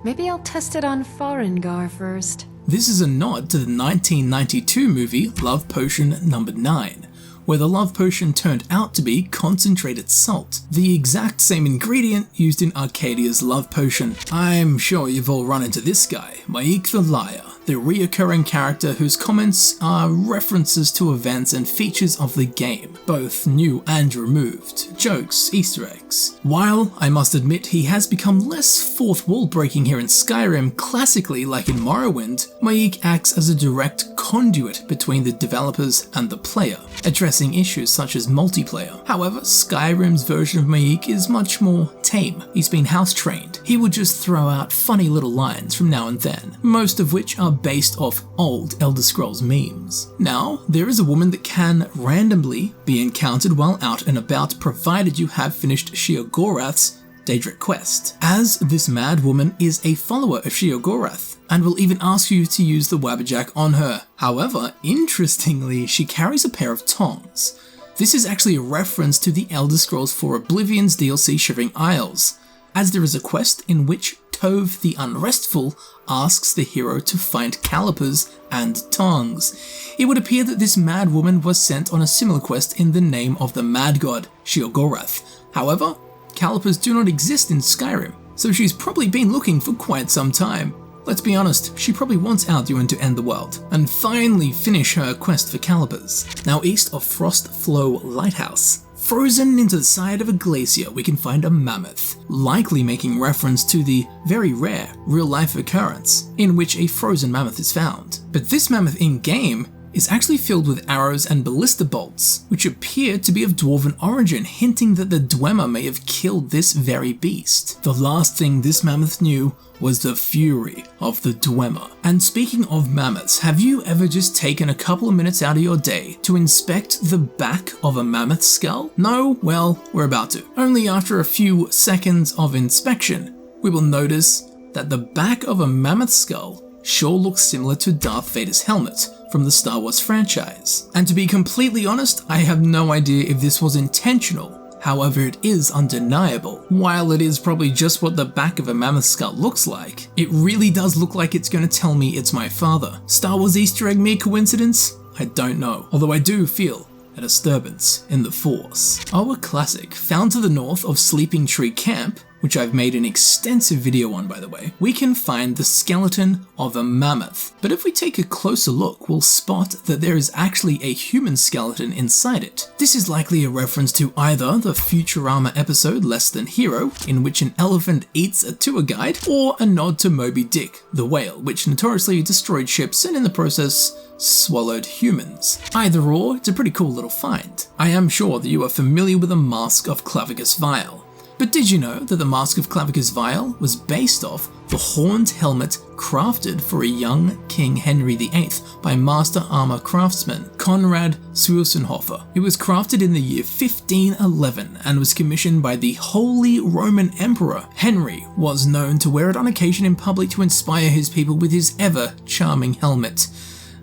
[SPEAKER 14] Maybe I'll test it on Farengar first.
[SPEAKER 1] This is a nod to the 1992 movie Love Potion No. 9, where the love potion turned out to be concentrated salt, the exact same ingredient used in Arcadia's love potion. I'm sure you've all run into this guy, Mjolnir the Liar, the reoccurring character whose comments are references to events and features of the game, both new and removed, jokes, Easter eggs. While I must admit he has become less fourth wall breaking here in Skyrim, classically like in Morrowind, Mjolnir acts as a direct conduit between the developers and the player, addressing issues such as multiplayer. However, Skyrim's version of Mjolnir is much more tame. He's been house trained. He would just throw out funny little lines from now and then, most of which are based off old Elder Scrolls memes. Now, there is a woman that can randomly be encountered while out and about, provided you have finished Sheogorath's Daedric quest, as this mad woman is a follower of Sheogorath and will even ask you to use the Wabberjack on her. However, interestingly, she carries a pair of tongs. This is actually a reference to the Elder Scrolls IV Oblivion's DLC Shivering Isles, as there is a quest in which Tove the Unrestful asks the hero to find calipers and tongs. It would appear that this mad woman was sent on a similar quest in the name of the mad god Sheogorath. However, calipers do not exist in Skyrim, so she's probably been looking for quite some time. Let's be honest, she probably wants Alduin to end the world and finally finish her quest for calipers. Now east of Frost Flow Lighthouse, frozen into the side of a glacier, we can find a mammoth, likely making reference to the very rare real-life occurrence in which a frozen mammoth is found. But this mammoth in-game is actually filled with arrows and ballista bolts, which appear to be of dwarven origin, hinting that the Dwemer may have killed this very beast. The last thing this mammoth knew was the fury of the Dwemer. And speaking of mammoths, have you ever just taken a couple of minutes out of your day to inspect the back of a mammoth skull? No? Well, we're about to. Only after a few seconds of inspection, we will notice that the back of a mammoth skull sure looks similar to Darth Vader's helmet from the Star Wars franchise. And to be completely honest, I have no idea if this was intentional. However, it is undeniable. While it is probably just what the back of a mammoth skull looks like, it really does look like it's going to tell me it's my father. Star Wars Easter egg mere coincidence? I don't know. Although I do feel a disturbance in the Force. Our classic, found to the north of Sleeping Tree Camp, which I've made an extensive video on by the way, we can find the skeleton of a mammoth. But if we take a closer look, we'll spot that there is actually a human skeleton inside it. This is likely a reference to either the Futurama episode Less Than Hero, in which an elephant eats a tour guide, or a nod to Moby Dick, the whale, which notoriously destroyed ships and in the process swallowed humans. Either or, it's a pretty cool little find. I am sure that you are familiar with the Mask of Clavicus Vile. But did you know that the Mask of Clavicus Vial was based off the horned helmet crafted for a young King Henry VIII by master armor craftsman Konrad Susenhofer? It was crafted in the year 1511 and was commissioned by the Holy Roman Emperor. Henry was known to wear it on occasion in public to inspire his people with his ever-charming helmet.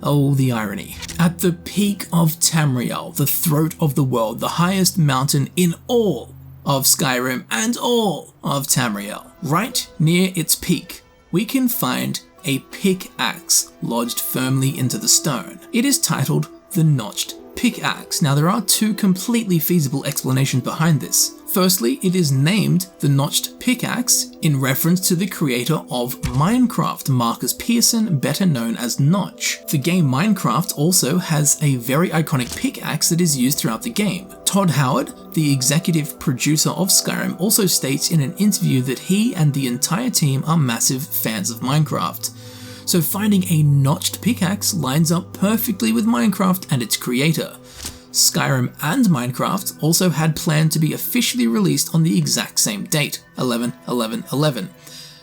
[SPEAKER 1] Oh, the irony. At the peak of Tamriel, the throat of the world, the highest mountain in all of Skyrim and all of Tamriel, right near its peak, we can find a pickaxe lodged firmly into the stone. It is titled the Notched Pickaxe. Now, there are two completely feasible explanations behind this. Firstly, it is named the Notched Pickaxe in reference to the creator of Minecraft, Marcus Pearson, better known as Notch. The game Minecraft also has a very iconic pickaxe that is used throughout the game. Todd Howard, the executive producer of Skyrim, also states in an interview that he and the entire team are massive fans of Minecraft. So finding a notched pickaxe lines up perfectly with Minecraft and its creator. Skyrim and Minecraft also had planned to be officially released on the exact same date, 11/11/11.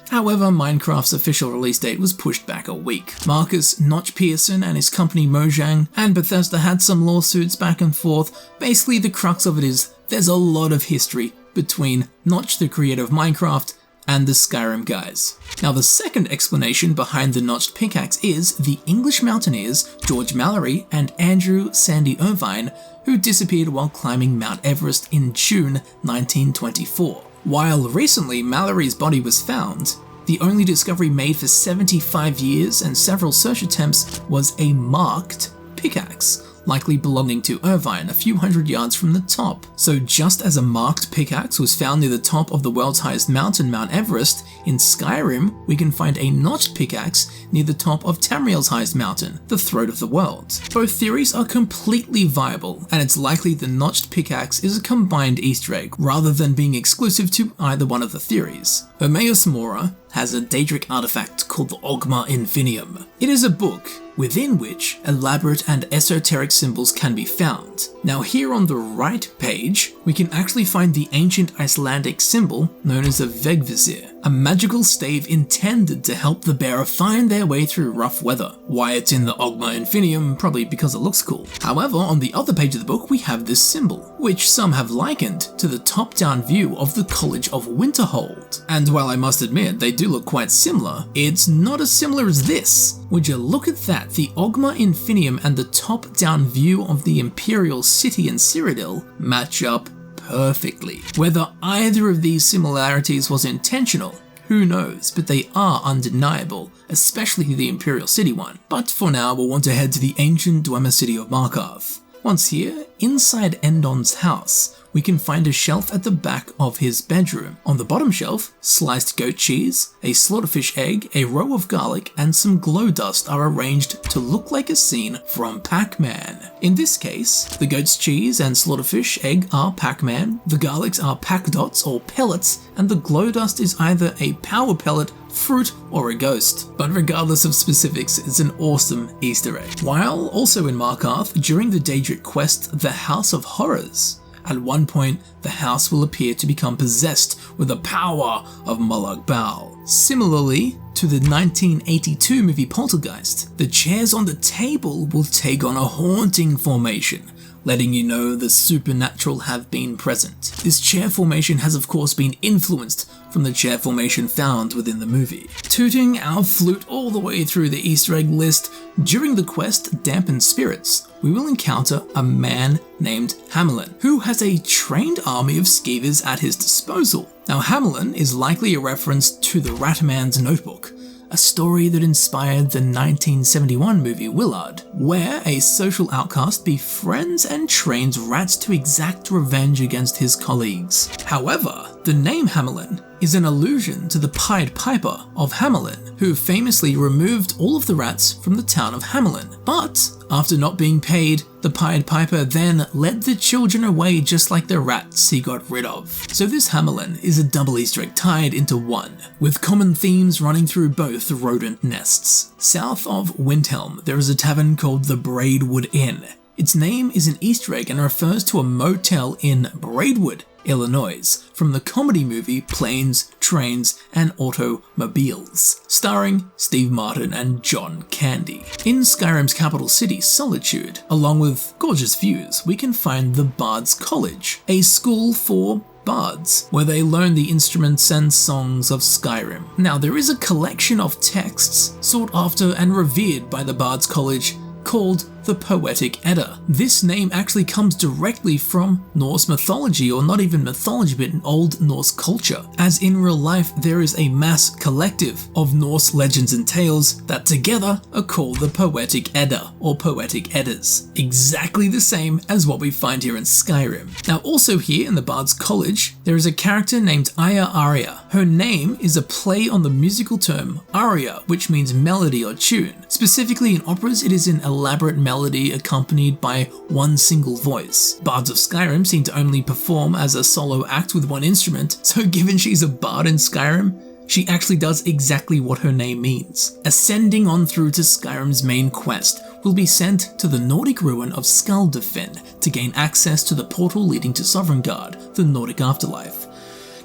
[SPEAKER 1] However, Minecraft's official release date was pushed back a week. Marcus Notch Pearson and his company Mojang and Bethesda had some lawsuits back and forth. Basically, the crux of it is there's a lot of history between Notch, the creator of Minecraft, and the Skyrim guys. Now, the second explanation behind the notched pickaxe is the English mountaineers George Mallory and Andrew Sandy Irvine, who disappeared while climbing Mount Everest in June 1924. While recently Mallory's body was found, the only discovery made for 75 years and several search attempts was a marked pickaxe, likely belonging to Irvine, a few hundred yards from the top. So just as a marked pickaxe was found near the top of the world's highest mountain, Mount Everest, in Skyrim we can find a notched pickaxe near the top of Tamriel's highest mountain, the throat of the world. Both theories are completely viable, and it's likely the notched pickaxe is a combined Easter egg, rather than being exclusive to either one of the theories. Hermaeus Mora has a Daedric artifact called the Oghma Infinium. It is a book within which elaborate and esoteric symbols can be found. Now, here on the right page, we can actually find the ancient Icelandic symbol known as a Vegvisir, a magical stave intended to help the bearer find their way through rough weather. Why it's in the Oghma Infinium? Probably because it looks cool. However, on the other page of the book, we have this symbol, which some have likened to the top-down view of the College of Winterhold. And while I must admit they do look quite similar, it's not as similar as this. Would you look at that? The Oghma Infinium and the top-down view of the Imperial City in Cyrodiil match up perfectly. Whether either of these similarities was intentional, who knows, but they are undeniable, especially the Imperial City one. But for now, we'll want to head to the ancient Dwemer city of Markarth. Once here, inside Endon's house, we can find a shelf at the back of his bedroom. On the bottom shelf, sliced goat cheese, a slaughterfish egg, a row of garlic, and some glow dust are arranged to look like a scene from Pac-Man. In this case, the goat's cheese and slaughterfish egg are Pac-Man, the garlics are Pac-Dots or pellets, and the glow dust is either a power pellet, fruit, or a ghost. But regardless of specifics, it's an awesome Easter egg. While also in Markarth, during the Daedric quest, the House of Horrors, at one point, the house will appear to become possessed with the power of Molag Bal. Similarly to the 1982 movie Poltergeist, the chairs on the table will take on a haunting formation, letting you know the supernatural have been present. This chair formation has of course been influenced from the chair formation found within the movie. Tooting our flute all the way through the Easter egg list, during the quest Dampened Spirits, we will encounter a man named Hamelin, who has a trained army of skeevers at his disposal. Now, Hamelin is likely a reference to the Ratman's Notebook, a story that inspired the 1971 movie Willard, where a social outcast befriends and trains rats to exact revenge against his colleagues. However, the name Hamelin is an allusion to the Pied Piper of Hamelin, who famously removed all of the rats from the town of Hamelin. But after not being paid, the Pied Piper then led the children away just like the rats he got rid of. So this Hamelin is a double Easter egg tied into one, with common themes running through both rodent nests. South of Windhelm, there is a tavern called the Braidwood Inn. Its name is an Easter egg and refers to a motel in Braidwood Illinois, from the comedy movie Planes, Trains, and Automobiles, starring Steve Martin and John Candy. In Skyrim's capital city, Solitude, along with gorgeous views, we can find the Bard's College, a school for bards, where they learn the instruments and songs of Skyrim. Now, there is a collection of texts sought after and revered by the Bard's College called the Poetic Edda. This name actually comes directly from Norse mythology, or not even mythology, but in Old Norse culture, as in real life there is a mass collective of Norse legends and tales that together are called the Poetic Edda, or Poetic Eddas, exactly the same as what we find here in Skyrim. Now, also here in the Bard's College, there is a character named Aya Aria. Her name is a play on the musical term aria, which means melody or tune. Specifically in operas, it is an elaborate melody accompanied by one single voice. Bards of Skyrim seem to only perform as a solo act with one instrument, so given she's a bard in Skyrim, she actually does exactly what her name means. Ascending on through to Skyrim's main quest, we'll be sent to the Nordic ruin of Skaldafin to gain access to the portal leading to Sovngarde, the Nordic afterlife.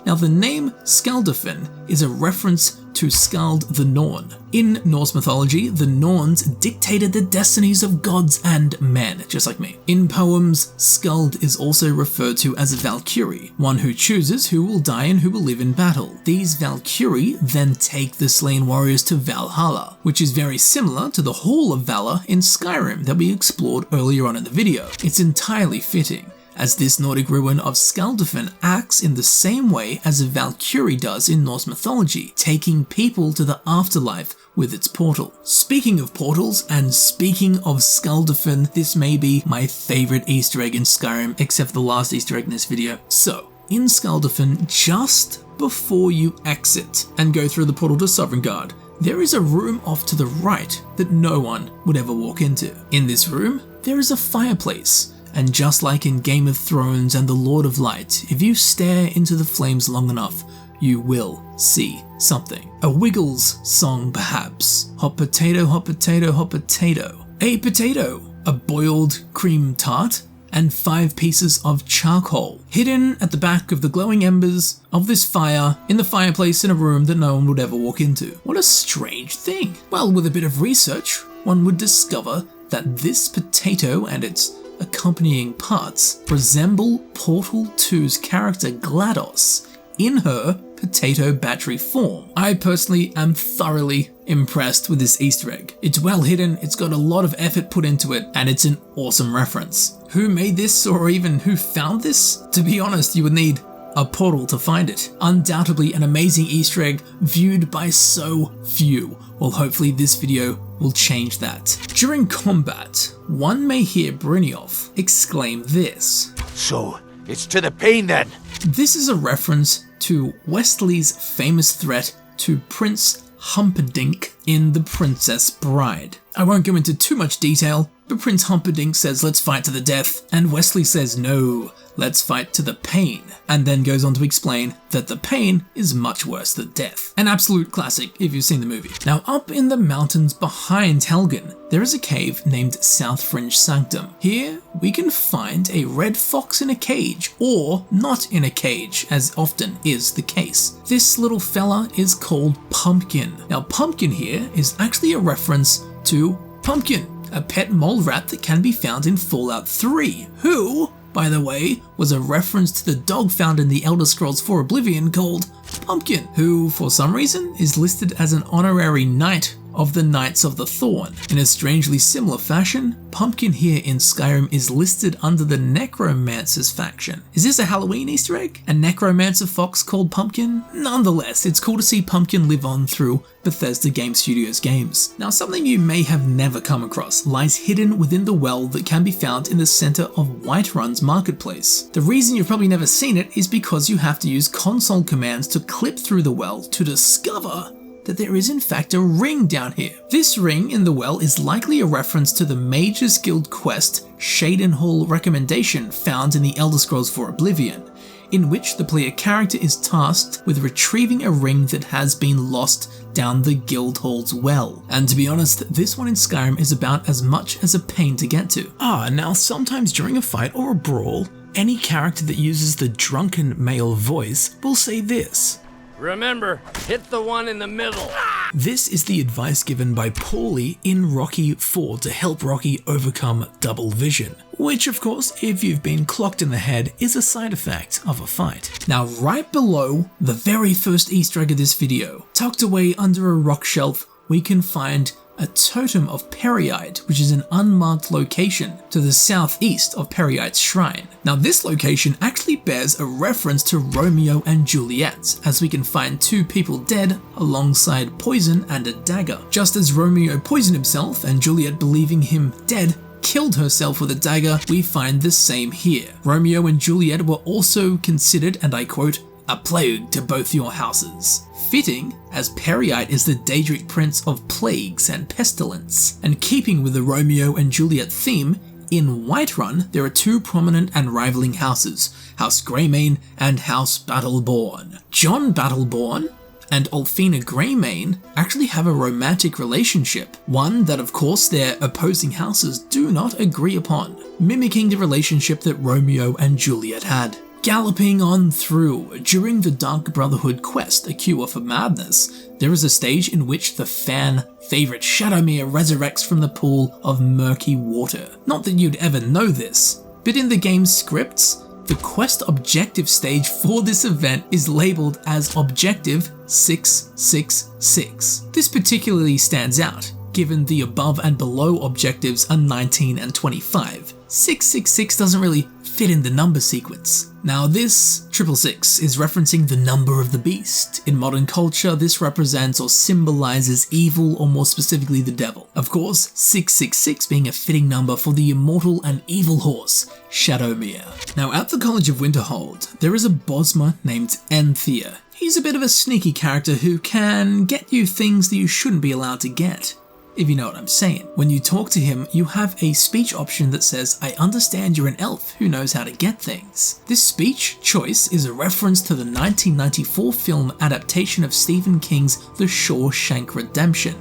[SPEAKER 1] Now, the name Skaldafin is a reference to Skald the Norn. In Norse mythology, the Norns dictated the destinies of gods and men, just like me. In poems, Skald is also referred to as a Valkyrie, one who chooses who will die and who will live in battle. These Valkyrie then take the slain warriors to Valhalla, which is very similar to the Hall of Valor in Skyrim that we explored earlier on in the video. It's entirely fitting, as this Nordic ruin of Skaldafin acts in the same way as a Valkyrie does in Norse mythology, taking people to the afterlife with its portal. Speaking of portals, and speaking of Skaldafin, this may be my favourite Easter egg in Skyrim, except for the last Easter egg in this video. So, in Skaldafin, just before you exit and go through the portal to Sovngarde, there is a room off to the right that no one would ever walk into. In this room, there is a fireplace. And just like in Game of Thrones and The Lord of Light, if you stare into the flames long enough, you will see something. A Wiggles song perhaps. Hot potato, hot potato, hot potato. A potato, a boiled cream tart, and 5 pieces of charcoal, hidden at the back of the glowing embers of this fire in the fireplace in a room that no one would ever walk into. What a strange thing. Well, with a bit of research, one would discover that this potato and its accompanying parts resemble Portal 2's character GLaDOS in her potato battery form. I personally am thoroughly impressed with this Easter egg. It's well hidden, it's got a lot of effort put into it, and it's an awesome reference. Who made this, or even who found this? To be honest, you would need a portal to find it. Undoubtedly an amazing Easter egg viewed by so few. Well, hopefully this video will change that. During combat, one may hear Brynjolf exclaim this.
[SPEAKER 11] So, it's to the pain then.
[SPEAKER 1] This is a reference to Wesley's famous threat to Prince Humperdinck in The Princess Bride. I won't go into too much detail, but Prince Humperdinck says let's fight to the death, and Wesley says no, let's fight to the pain, and then goes on to explain that the pain is much worse than death. An absolute classic if you've seen the movie. Now, up in the mountains behind Helgen, there is a cave named South Fringe Sanctum. Here, we can find a red fox in a cage, or not in a cage, as often is the case. This little fella is called Pumpkin. Now, Pumpkin here is actually a reference to Pumpkin, a pet mole rat that can be found in Fallout 3, who, by the way, was a reference to the dog found in the Elder Scrolls 4 Oblivion called Pumpkin, who, for some reason, is listed as an honorary knight of the Knights of the Thorn. In a strangely similar fashion, Pumpkin here in Skyrim is listed under the Necromancers faction. Is this a Halloween Easter egg? A Necromancer fox called Pumpkin? Nonetheless, it's cool to see Pumpkin live on through Bethesda Game Studios games. Now, something you may have never come across lies hidden within the well that can be found in the center of Whiterun's marketplace. The reason you've probably never seen it is because you have to use console commands to clip through the well to discover that there is in fact a ring down here. This ring in the well is likely a reference to the Mages Guild quest Shadenhall recommendation found in the Elder Scrolls 4 Oblivion, in which the player character is tasked with retrieving a ring that has been lost down the Guildhall's well. And to be honest, this one in Skyrim is about as much as a pain to get to. Now sometimes during a fight or a brawl, any character that uses the drunken male voice will say this.
[SPEAKER 15] Remember, hit the one in the middle.
[SPEAKER 1] This is the advice given by Paulie in Rocky IV to help Rocky overcome double vision, which of course, if you've been clocked in the head, is a side effect of a fight. Now right below the very first Easter egg of this video, tucked away under a rock shelf, we can find a totem of Pereite, which is an unmarked location to the southeast of Pereite's shrine. Now this location actually bears a reference to Romeo and Juliet, as we can find two people dead alongside poison and a dagger. Just as Romeo poisoned himself and Juliet, believing him dead, killed herself with a dagger, we find the same here. Romeo and Juliet were also considered, and I quote, a plague to both your houses. Fitting, as Pereite is the Daedric prince of plagues and pestilence. And keeping with the Romeo and Juliet theme, in Whiterun there are two prominent and rivaling houses, House Greymane and House Battleborn. John Battleborn and Ulfina Greymane actually have a romantic relationship, one that of course their opposing houses do not agree upon, mimicking the relationship that Romeo and Juliet had. Galloping on through, during the Dark Brotherhood quest, A Cure for Madness, there is a stage in which the fan favourite Shadowmere resurrects from the pool of murky water. Not that you'd ever know this, but in the game's scripts, the quest objective stage for this event is labelled as Objective 666. This particularly stands out, given the above and below objectives are 19 and 25. 666 doesn't really fit in the number sequence. Now this 666 is referencing the number of the beast. In modern culture, this represents or symbolizes evil, or more specifically the devil. Of course, 666 being a fitting number for the immortal and evil horse, Shadowmere. Now at the College of Winterhold, there is a Bosmer named Enthir. He's a bit of a sneaky character who can get you things that you shouldn't be allowed to get, if you know what I'm saying. When you talk to him, you have a speech option that says, I understand you're an elf who knows how to get things. This speech choice is a reference to the 1994 film adaptation of Stephen King's The Shawshank Redemption,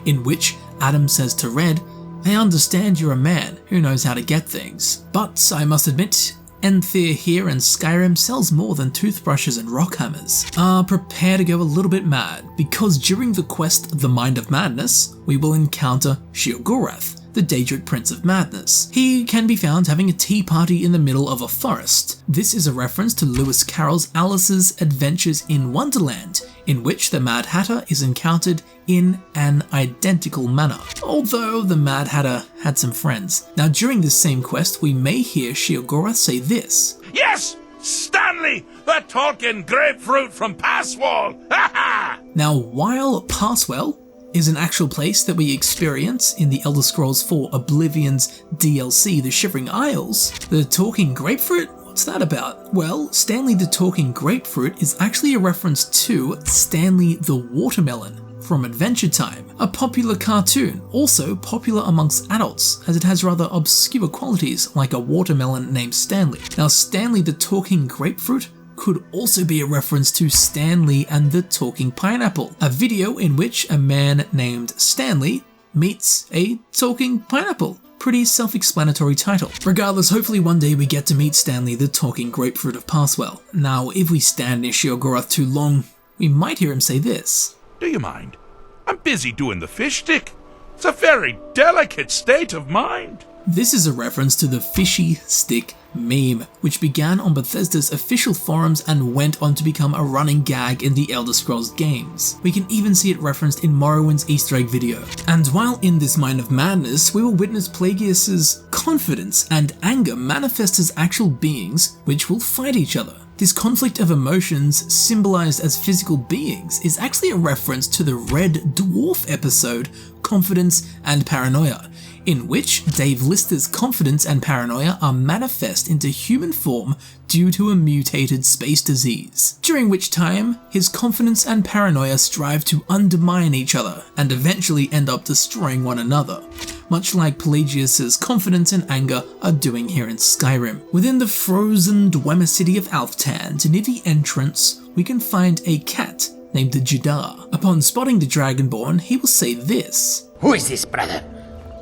[SPEAKER 1] in which Adam says to Red, I understand you're a man who knows how to get things, but I must admit, Enthir here in Skyrim sells more than toothbrushes and rock hammers. Prepare to go a little bit mad, because during the quest The Mind of Madness, we will encounter Sheogorath, the Daedric Prince of Madness. He can be found having a tea party in the middle of a forest. This is a reference to Lewis Carroll's Alice's Adventures in Wonderland, in which the Mad Hatter is encountered in an identical manner, although the Mad Hatter had some friends. Now during this same quest, we may hear Sheogorath say this.
[SPEAKER 12] Yes! Stanley! The talking grapefruit from Passwall! Ha ha!
[SPEAKER 1] Now while Passwell is an actual place that we experience in the Elder Scrolls IV Oblivion's DLC, The Shivering Isles, the talking grapefruit? What's that about? Well, Stanley the Talking Grapefruit is actually a reference to Stanley the Watermelon from Adventure Time, a popular cartoon, also popular amongst adults, as it has rather obscure qualities like a watermelon named Stanley. Now, Stanley the Talking Grapefruit could also be a reference to Stanley and the Talking Pineapple, a video in which a man named Stanley meets a talking pineapple. Pretty self-explanatory title. Regardless, hopefully one day we get to meet Stanley the Talking Grapefruit of Passwell. Now, if we stand near Sheogorath too long, we might hear him say this.
[SPEAKER 12] Do you mind? I'm busy doing the fish stick. It's a very delicate state of mind.
[SPEAKER 1] This is a reference to the fishy stick meme, which began on Bethesda's official forums and went on to become a running gag in the Elder Scrolls games. We can even see it referenced in Morrowind's Easter egg video. And while in this Mind of Madness, we will witness Plagueis's confidence and anger manifest as actual beings which will fight each other. This conflict of emotions, symbolized as physical beings, is actually a reference to the Red Dwarf episode, Confidence and Paranoia, in which Dave Lister's confidence and paranoia are manifest into human form due to a mutated space disease, during which time his confidence and paranoia strive to undermine each other and eventually end up destroying one another, much like Pelagius's confidence and anger are doing here in Skyrim. Within the frozen Dwemer city of Alftan, near the entrance, we can find a cat named Jadar. Upon spotting the Dragonborn, he will say this.
[SPEAKER 9] Who is this, brother?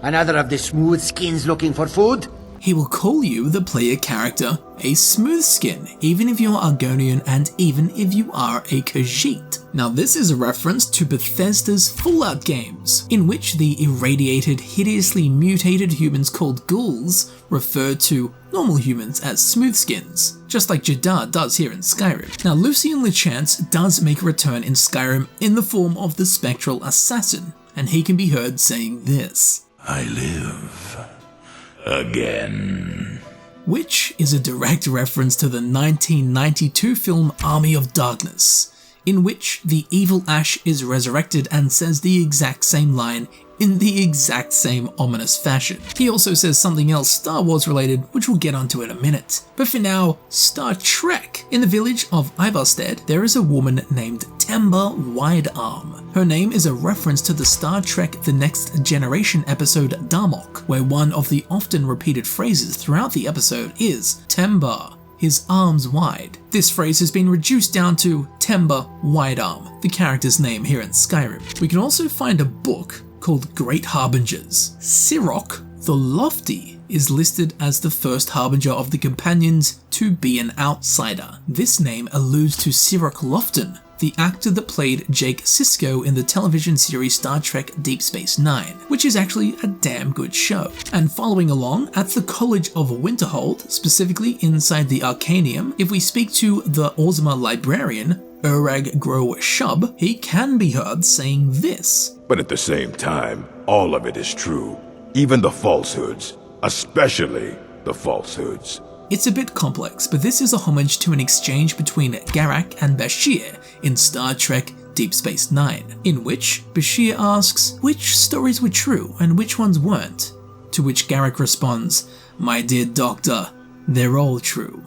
[SPEAKER 9] Another of the smooth skins looking for food?
[SPEAKER 1] He will call you, the player character, a Smoothskin, even if you're Argonian and even if you are a Khajiit. Now this is a reference to Bethesda's Fallout games, in which the irradiated, hideously mutated humans called ghouls refer to normal humans as Smoothskins, just like Jadar does here in Skyrim. Now Lucien Lechance does make a return in Skyrim in the form of the Spectral Assassin, and he can be heard saying this:
[SPEAKER 12] I live again.
[SPEAKER 1] Which is a direct reference to the 1992 film Army of Darkness, in which the evil Ash is resurrected and says the exact same line in the exact same ominous fashion. He also says something else Star Wars related, which we'll get onto in a minute. But for now, Star Trek. In the village of Ivarstead, there is a woman named Temba Widearm. Her name is a reference to the Star Trek The Next Generation episode Darmok, where one of the often repeated phrases throughout the episode is Temba, his arms wide. This phrase has been reduced down to Temba Widearm, the character's name here in Skyrim. We can also find a book called Great Harbingers. Sirok the Lofty is listed as the first harbinger of the companions to be an outsider. This name alludes to Sirok Lofton, the actor that played Jake Sisko in the television series Star Trek Deep Space Nine, which is actually a damn good show. And following along, at the College of Winterhold, specifically inside the Arcanium, if we speak to the Ozma librarian, Urag Gro Shub, he can be heard saying this:
[SPEAKER 11] But at the same time, all of it is true. Even the falsehoods. Especially the falsehoods.
[SPEAKER 1] It's a bit complex, but this is a homage to an exchange between Garak and Bashir in Star Trek Deep Space Nine, in which Bashir asks which stories were true and which ones weren't, to which Garak responds, "My dear doctor, they're all true.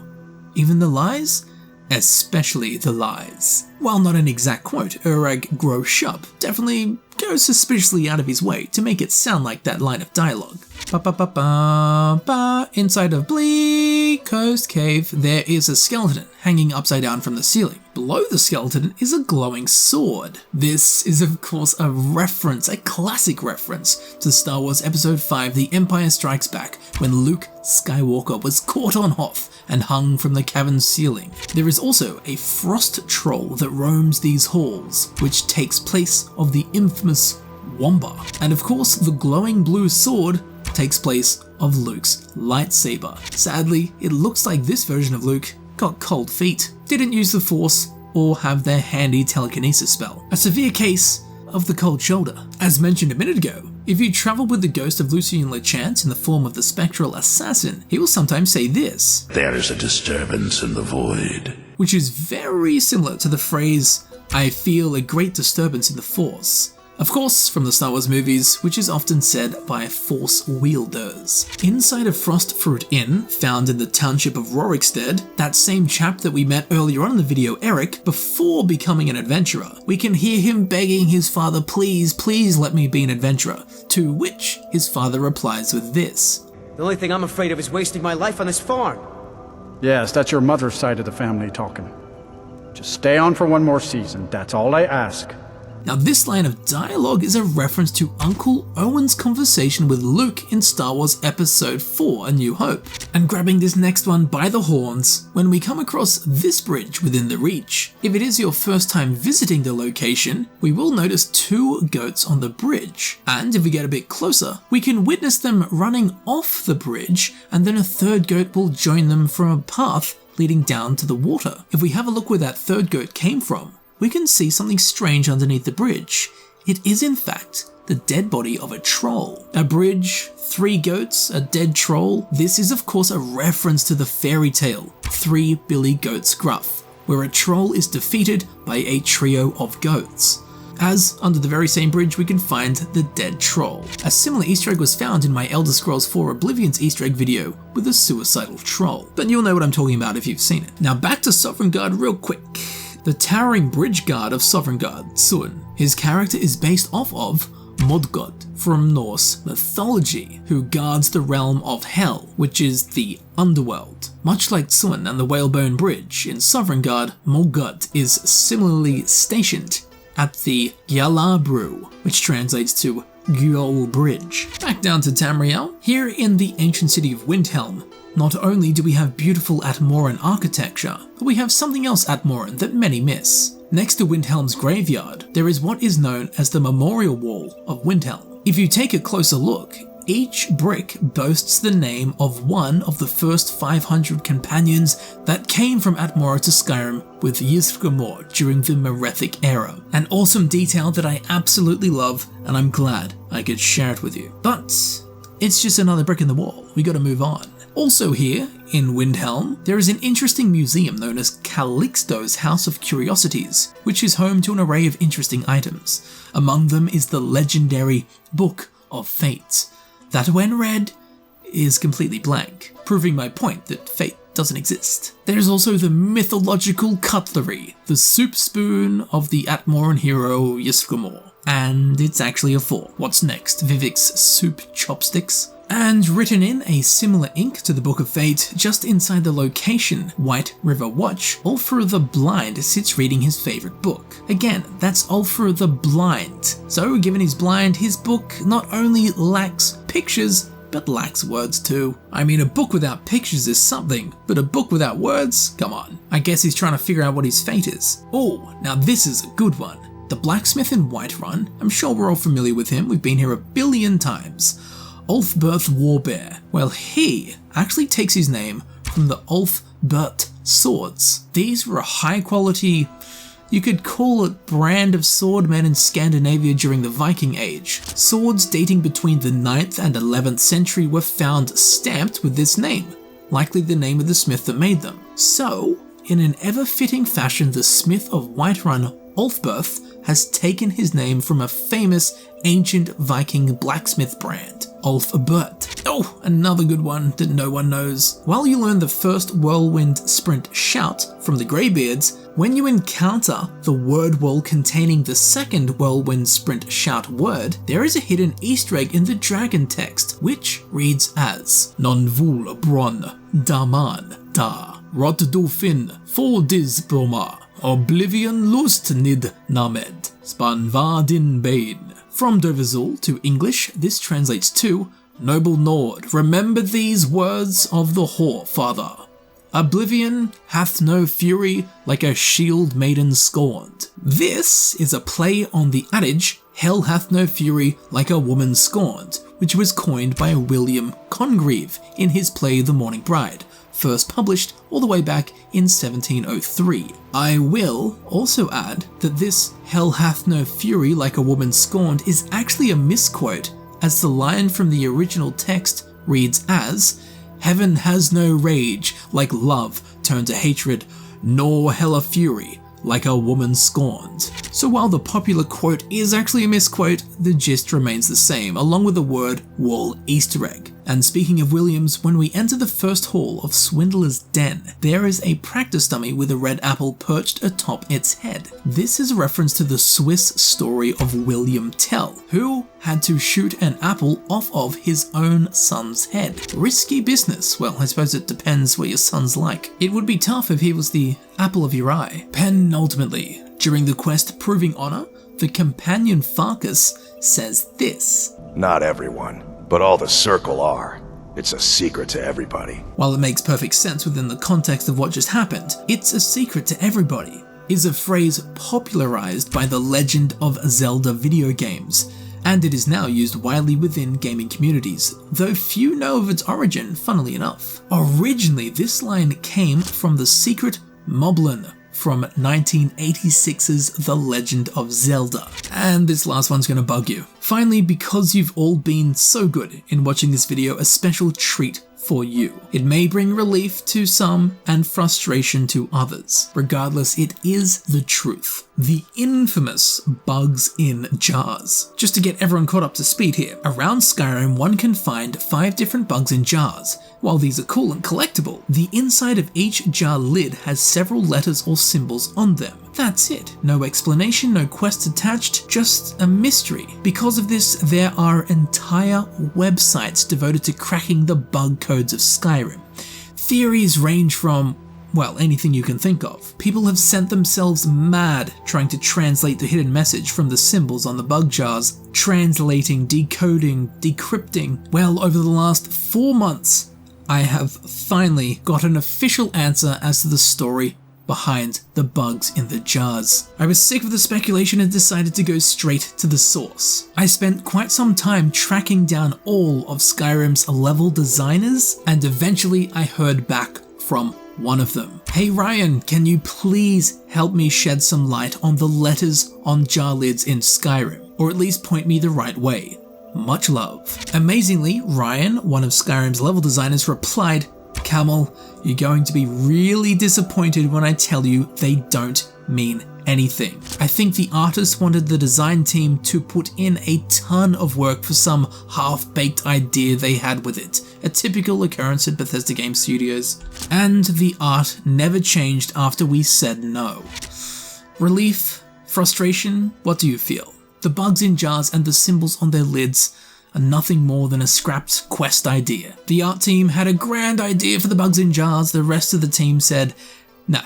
[SPEAKER 1] Even the lies? Especially the lies." While not an exact quote, Urag Gro Shub definitely goes suspiciously out of his way to make it sound like that line of dialogue. Ba-ba-ba-ba-ba. Inside of Bleak Coast Cave, there is a skeleton hanging upside down from the ceiling. Below the skeleton is a glowing sword. This is of course a reference, a classic reference, to Star Wars Episode 5 The Empire Strikes Back, when Luke Skywalker was caught on Hoth and hung from the cavern's ceiling. There is also a frost troll that roams these halls, which takes place of the infamous Wamba. And of course, the glowing blue sword takes place of Luke's lightsaber. Sadly, it looks like this version of Luke got cold feet, didn't use the Force, or have their handy telekinesis spell. A severe case of the cold shoulder. As mentioned a minute ago, if you travel with the ghost of Lucien Lechance in the form of the Spectral Assassin, he will sometimes say this:
[SPEAKER 12] There is a disturbance in the void.
[SPEAKER 1] Which is very similar to the phrase, "I feel a great disturbance in the Force." Of course, from the Star Wars movies, which is often said by Force wielders. Inside of Frostfruit Inn, found in the township of Rorikstead, that same chap that we met earlier on in the video, Eric, before becoming an adventurer, we can hear him begging his father, "Please, please let me be an adventurer," to which his father replies with this:
[SPEAKER 5] The only thing I'm afraid of is wasting my life on this farm.
[SPEAKER 7] Yes, that's your mother's side of the family talking. Just stay on for one more season, that's all I ask.
[SPEAKER 1] Now this line of dialogue is a reference to Uncle Owen's conversation with Luke in Star Wars Episode 4 A New Hope. And grabbing this next one by the horns, when we come across this bridge within the Reach, if it is your first time visiting the location, we will notice two goats on the bridge. And if we get a bit closer, we can witness them running off the bridge, and then a third goat will join them from a path leading down to the water. If we have a look where that third goat came from, we can see something strange underneath the bridge. It is in fact the dead body of a troll. A bridge, three goats, a dead troll. This is of course a reference to the fairy tale, Three Billy Goats Gruff, where a troll is defeated by a trio of goats. As under the very same bridge we can find the dead troll. A similar Easter egg was found in my Elder Scrolls 4 Oblivion's Easter egg video with a suicidal troll. But you'll know what I'm talking about if you've seen it. Now back to Sovngarde real quick. The towering bridge guard of Sovngarde, Tuin. His character is based off of Modgod from Norse mythology, who guards the realm of Hell, which is the underworld. Much like Tuin and the Whalebone Bridge, in Sovngarde, Modgod is similarly stationed at the Gjalabru, which translates to Gjol Bridge. Back down to Tamriel. Here in the ancient city of Windhelm, not only do we have beautiful Atmoran architecture, but we have something else Atmoran that many miss. Next to Windhelm's graveyard, there is what is known as the Memorial Wall of Windhelm. If you take a closer look, each brick boasts the name of one of the first 500 companions that came from Atmora to Skyrim with Níðhöggr during the Merethic era. An awesome detail that I absolutely love, and I'm glad I could share it with you. But it's just another brick in the wall, we gotta move on. Also here, in Windhelm, there is an interesting museum known as Calixto's House of Curiosities, which is home to an array of interesting items. Among them is the legendary Book of Fate, that when read is completely blank, proving my point that fate doesn't exist. There's also the mythological cutlery, the soup spoon of the Atmoran hero Níðhöggr, and it's actually a fork. What's next? Vivek's soup chopsticks? And written in a similar ink to the Book of Fate, just inside the location, White River Watch, Ulfr the Blind sits reading his favourite book. Again, that's Ulfr the Blind. So, given he's blind, his book not only lacks pictures, but lacks words too. I mean, a book without pictures is something, but a book without words? Come on. I guess he's trying to figure out what his fate is. Oh, now this is a good one. The blacksmith in Whiterun. I'm sure we're all familiar with him, we've been here a billion times. Ulfberht Warbear. Well, he actually takes his name from the Ulfberht swords. These were a high quality, you could call it brand of swordmen in Scandinavia during the Viking Age. Swords dating between the 9th and 11th century were found stamped with this name, likely the name of the smith that made them. So, in an ever-fitting fashion, the smith of Whiterun, Ulfberht, has taken his name from a famous ancient Viking blacksmith brand, Ulfberht. Oh, another good one that no one knows. While you learn the first whirlwind sprint shout from the Greybeards, when you encounter the word wall containing the second whirlwind sprint shout word, there is a hidden Easter egg in the dragon text, which reads as Non vul bron daman da rot dolfin for dis broma oblivion lust nid named spanvadin bane. From Doverzul to English, this translates to, Noble Nord, remember these words of the Whorefather. Oblivion hath no fury like a shield maiden scorned. This is a play on the adage, Hell hath no fury like a woman scorned, which was coined by William Congreve in his play The Morning Bride, first published all the way back in 1703. I will also add that this Hell hath no fury like a woman scorned is actually a misquote, as the line from the original text reads as, Heaven has no rage like love turned to hatred, nor hell a fury like a woman scorned. So while the popular quote is actually a misquote, the gist remains the same, along with the word wall Easter egg. And speaking of Williams, when we enter the first hall of Swindler's Den, there is a practice dummy with a red apple perched atop its head. This is a reference to the Swiss story of William Tell, who had to shoot an apple off of his own son's head. Risky business. Well, I suppose it depends what your son's like. It would be tough if he was the apple of your eye. Penultimately, during the quest Proving Honor, the companion Farkas says this.
[SPEAKER 11] Not everyone, but all the circle are. It's a secret to everybody.
[SPEAKER 1] While it makes perfect sense within the context of what just happened, it's a secret to everybody is a phrase popularized by the Legend of Zelda video games, and it is now used widely within gaming communities, though few know of its origin, funnily enough. Originally, this line came from the secret Moblin from 1986's The Legend of Zelda. And this last one's gonna bug you. Finally, because you've all been so good in watching this video, a special treat for you. It may bring relief to some and frustration to others. Regardless, it is the truth. The infamous bugs in jars. Just to get everyone caught up to speed here, around Skyrim one can find 5 different bugs in jars. While these are cool and collectible, the inside of each jar lid has several letters or symbols on them. That's it. No explanation, no quests attached, just a mystery. Because of this, there are entire websites devoted to cracking the bug codes of Skyrim. Theories range from, well, anything you can think of. People have sent themselves mad trying to translate the hidden message from the symbols on the bug jars. Translating, decoding, decrypting. Well, over the last 4 months, I have finally got an official answer as to the story behind the bugs in the jars. I was sick of the speculation and decided to go straight to the source. I spent quite some time tracking down all of Skyrim's level designers, and eventually I heard back from one of them. Hey Ryan, can you please help me shed some light on the letters on jar lids in Skyrim, or at least point me the right way? Much love. Amazingly, Ryan, one of Skyrim's level designers, replied, Camel, you're going to be really disappointed when I tell you they don't mean anything. I think the artist wanted the design team to put in a ton of work for some half-baked idea they had with it, a typical occurrence at Bethesda Game Studios. And the art never changed after we said no. Relief? Frustration? What do you feel? The bugs in jars and the symbols on their lids are nothing more than a scrapped quest idea. The art team had a grand idea for the bugs in jars, the rest of the team said, no.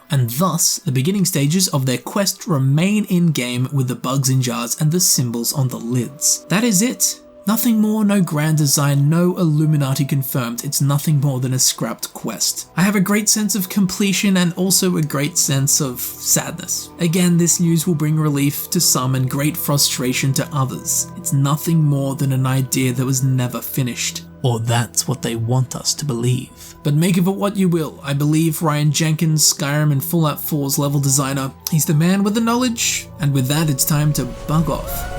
[SPEAKER 1] And thus, the beginning stages of their quest remain in-game with the bugs in jars and the symbols on the lids. That is it. Nothing more, no grand design, no Illuminati confirmed. It's nothing more than a scrapped quest. I have a great sense of completion and also a great sense of sadness. Again, this news will bring relief to some and great frustration to others. It's nothing more than an idea that was never finished. Or that's what they want us to believe. But make of it what you will. I believe Ryan Jenkins, Skyrim and Fallout 4's level designer. He's the man with the knowledge. And with that, it's time to bug off.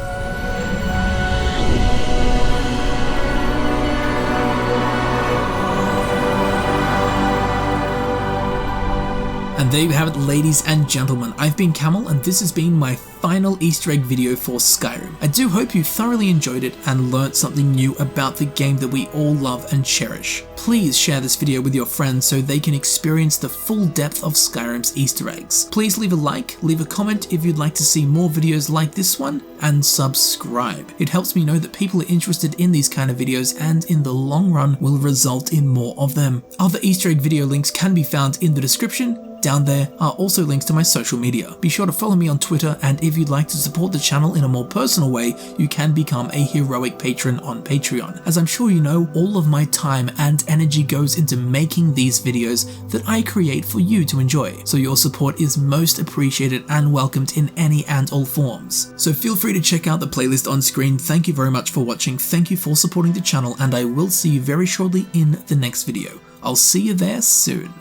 [SPEAKER 1] And there you have it, ladies and gentlemen. I've been Camel, and this has been my final Easter egg video for Skyrim. I do hope you thoroughly enjoyed it and learnt something new about the game that we all love and cherish. Please share this video with your friends so they can experience the full depth of Skyrim's Easter eggs. Please leave a like, leave a comment if you'd like to see more videos like this one, and subscribe. It helps me know that people are interested in these kind of videos and in the long run will result in more of them. Other Easter egg video links can be found in the description. Down there are also links to my social media. Be sure to follow me on Twitter, and if you'd like to support the channel in a more personal way, you can become a heroic patron on Patreon. As I'm sure you know, all of my time and energy goes into making these videos that I create for you to enjoy, so your support is most appreciated and welcomed in any and all forms. So feel free to check out the playlist on screen. Thank you very much for watching, thank you for supporting the channel, and I will see you very shortly in the next video. I'll see you there soon.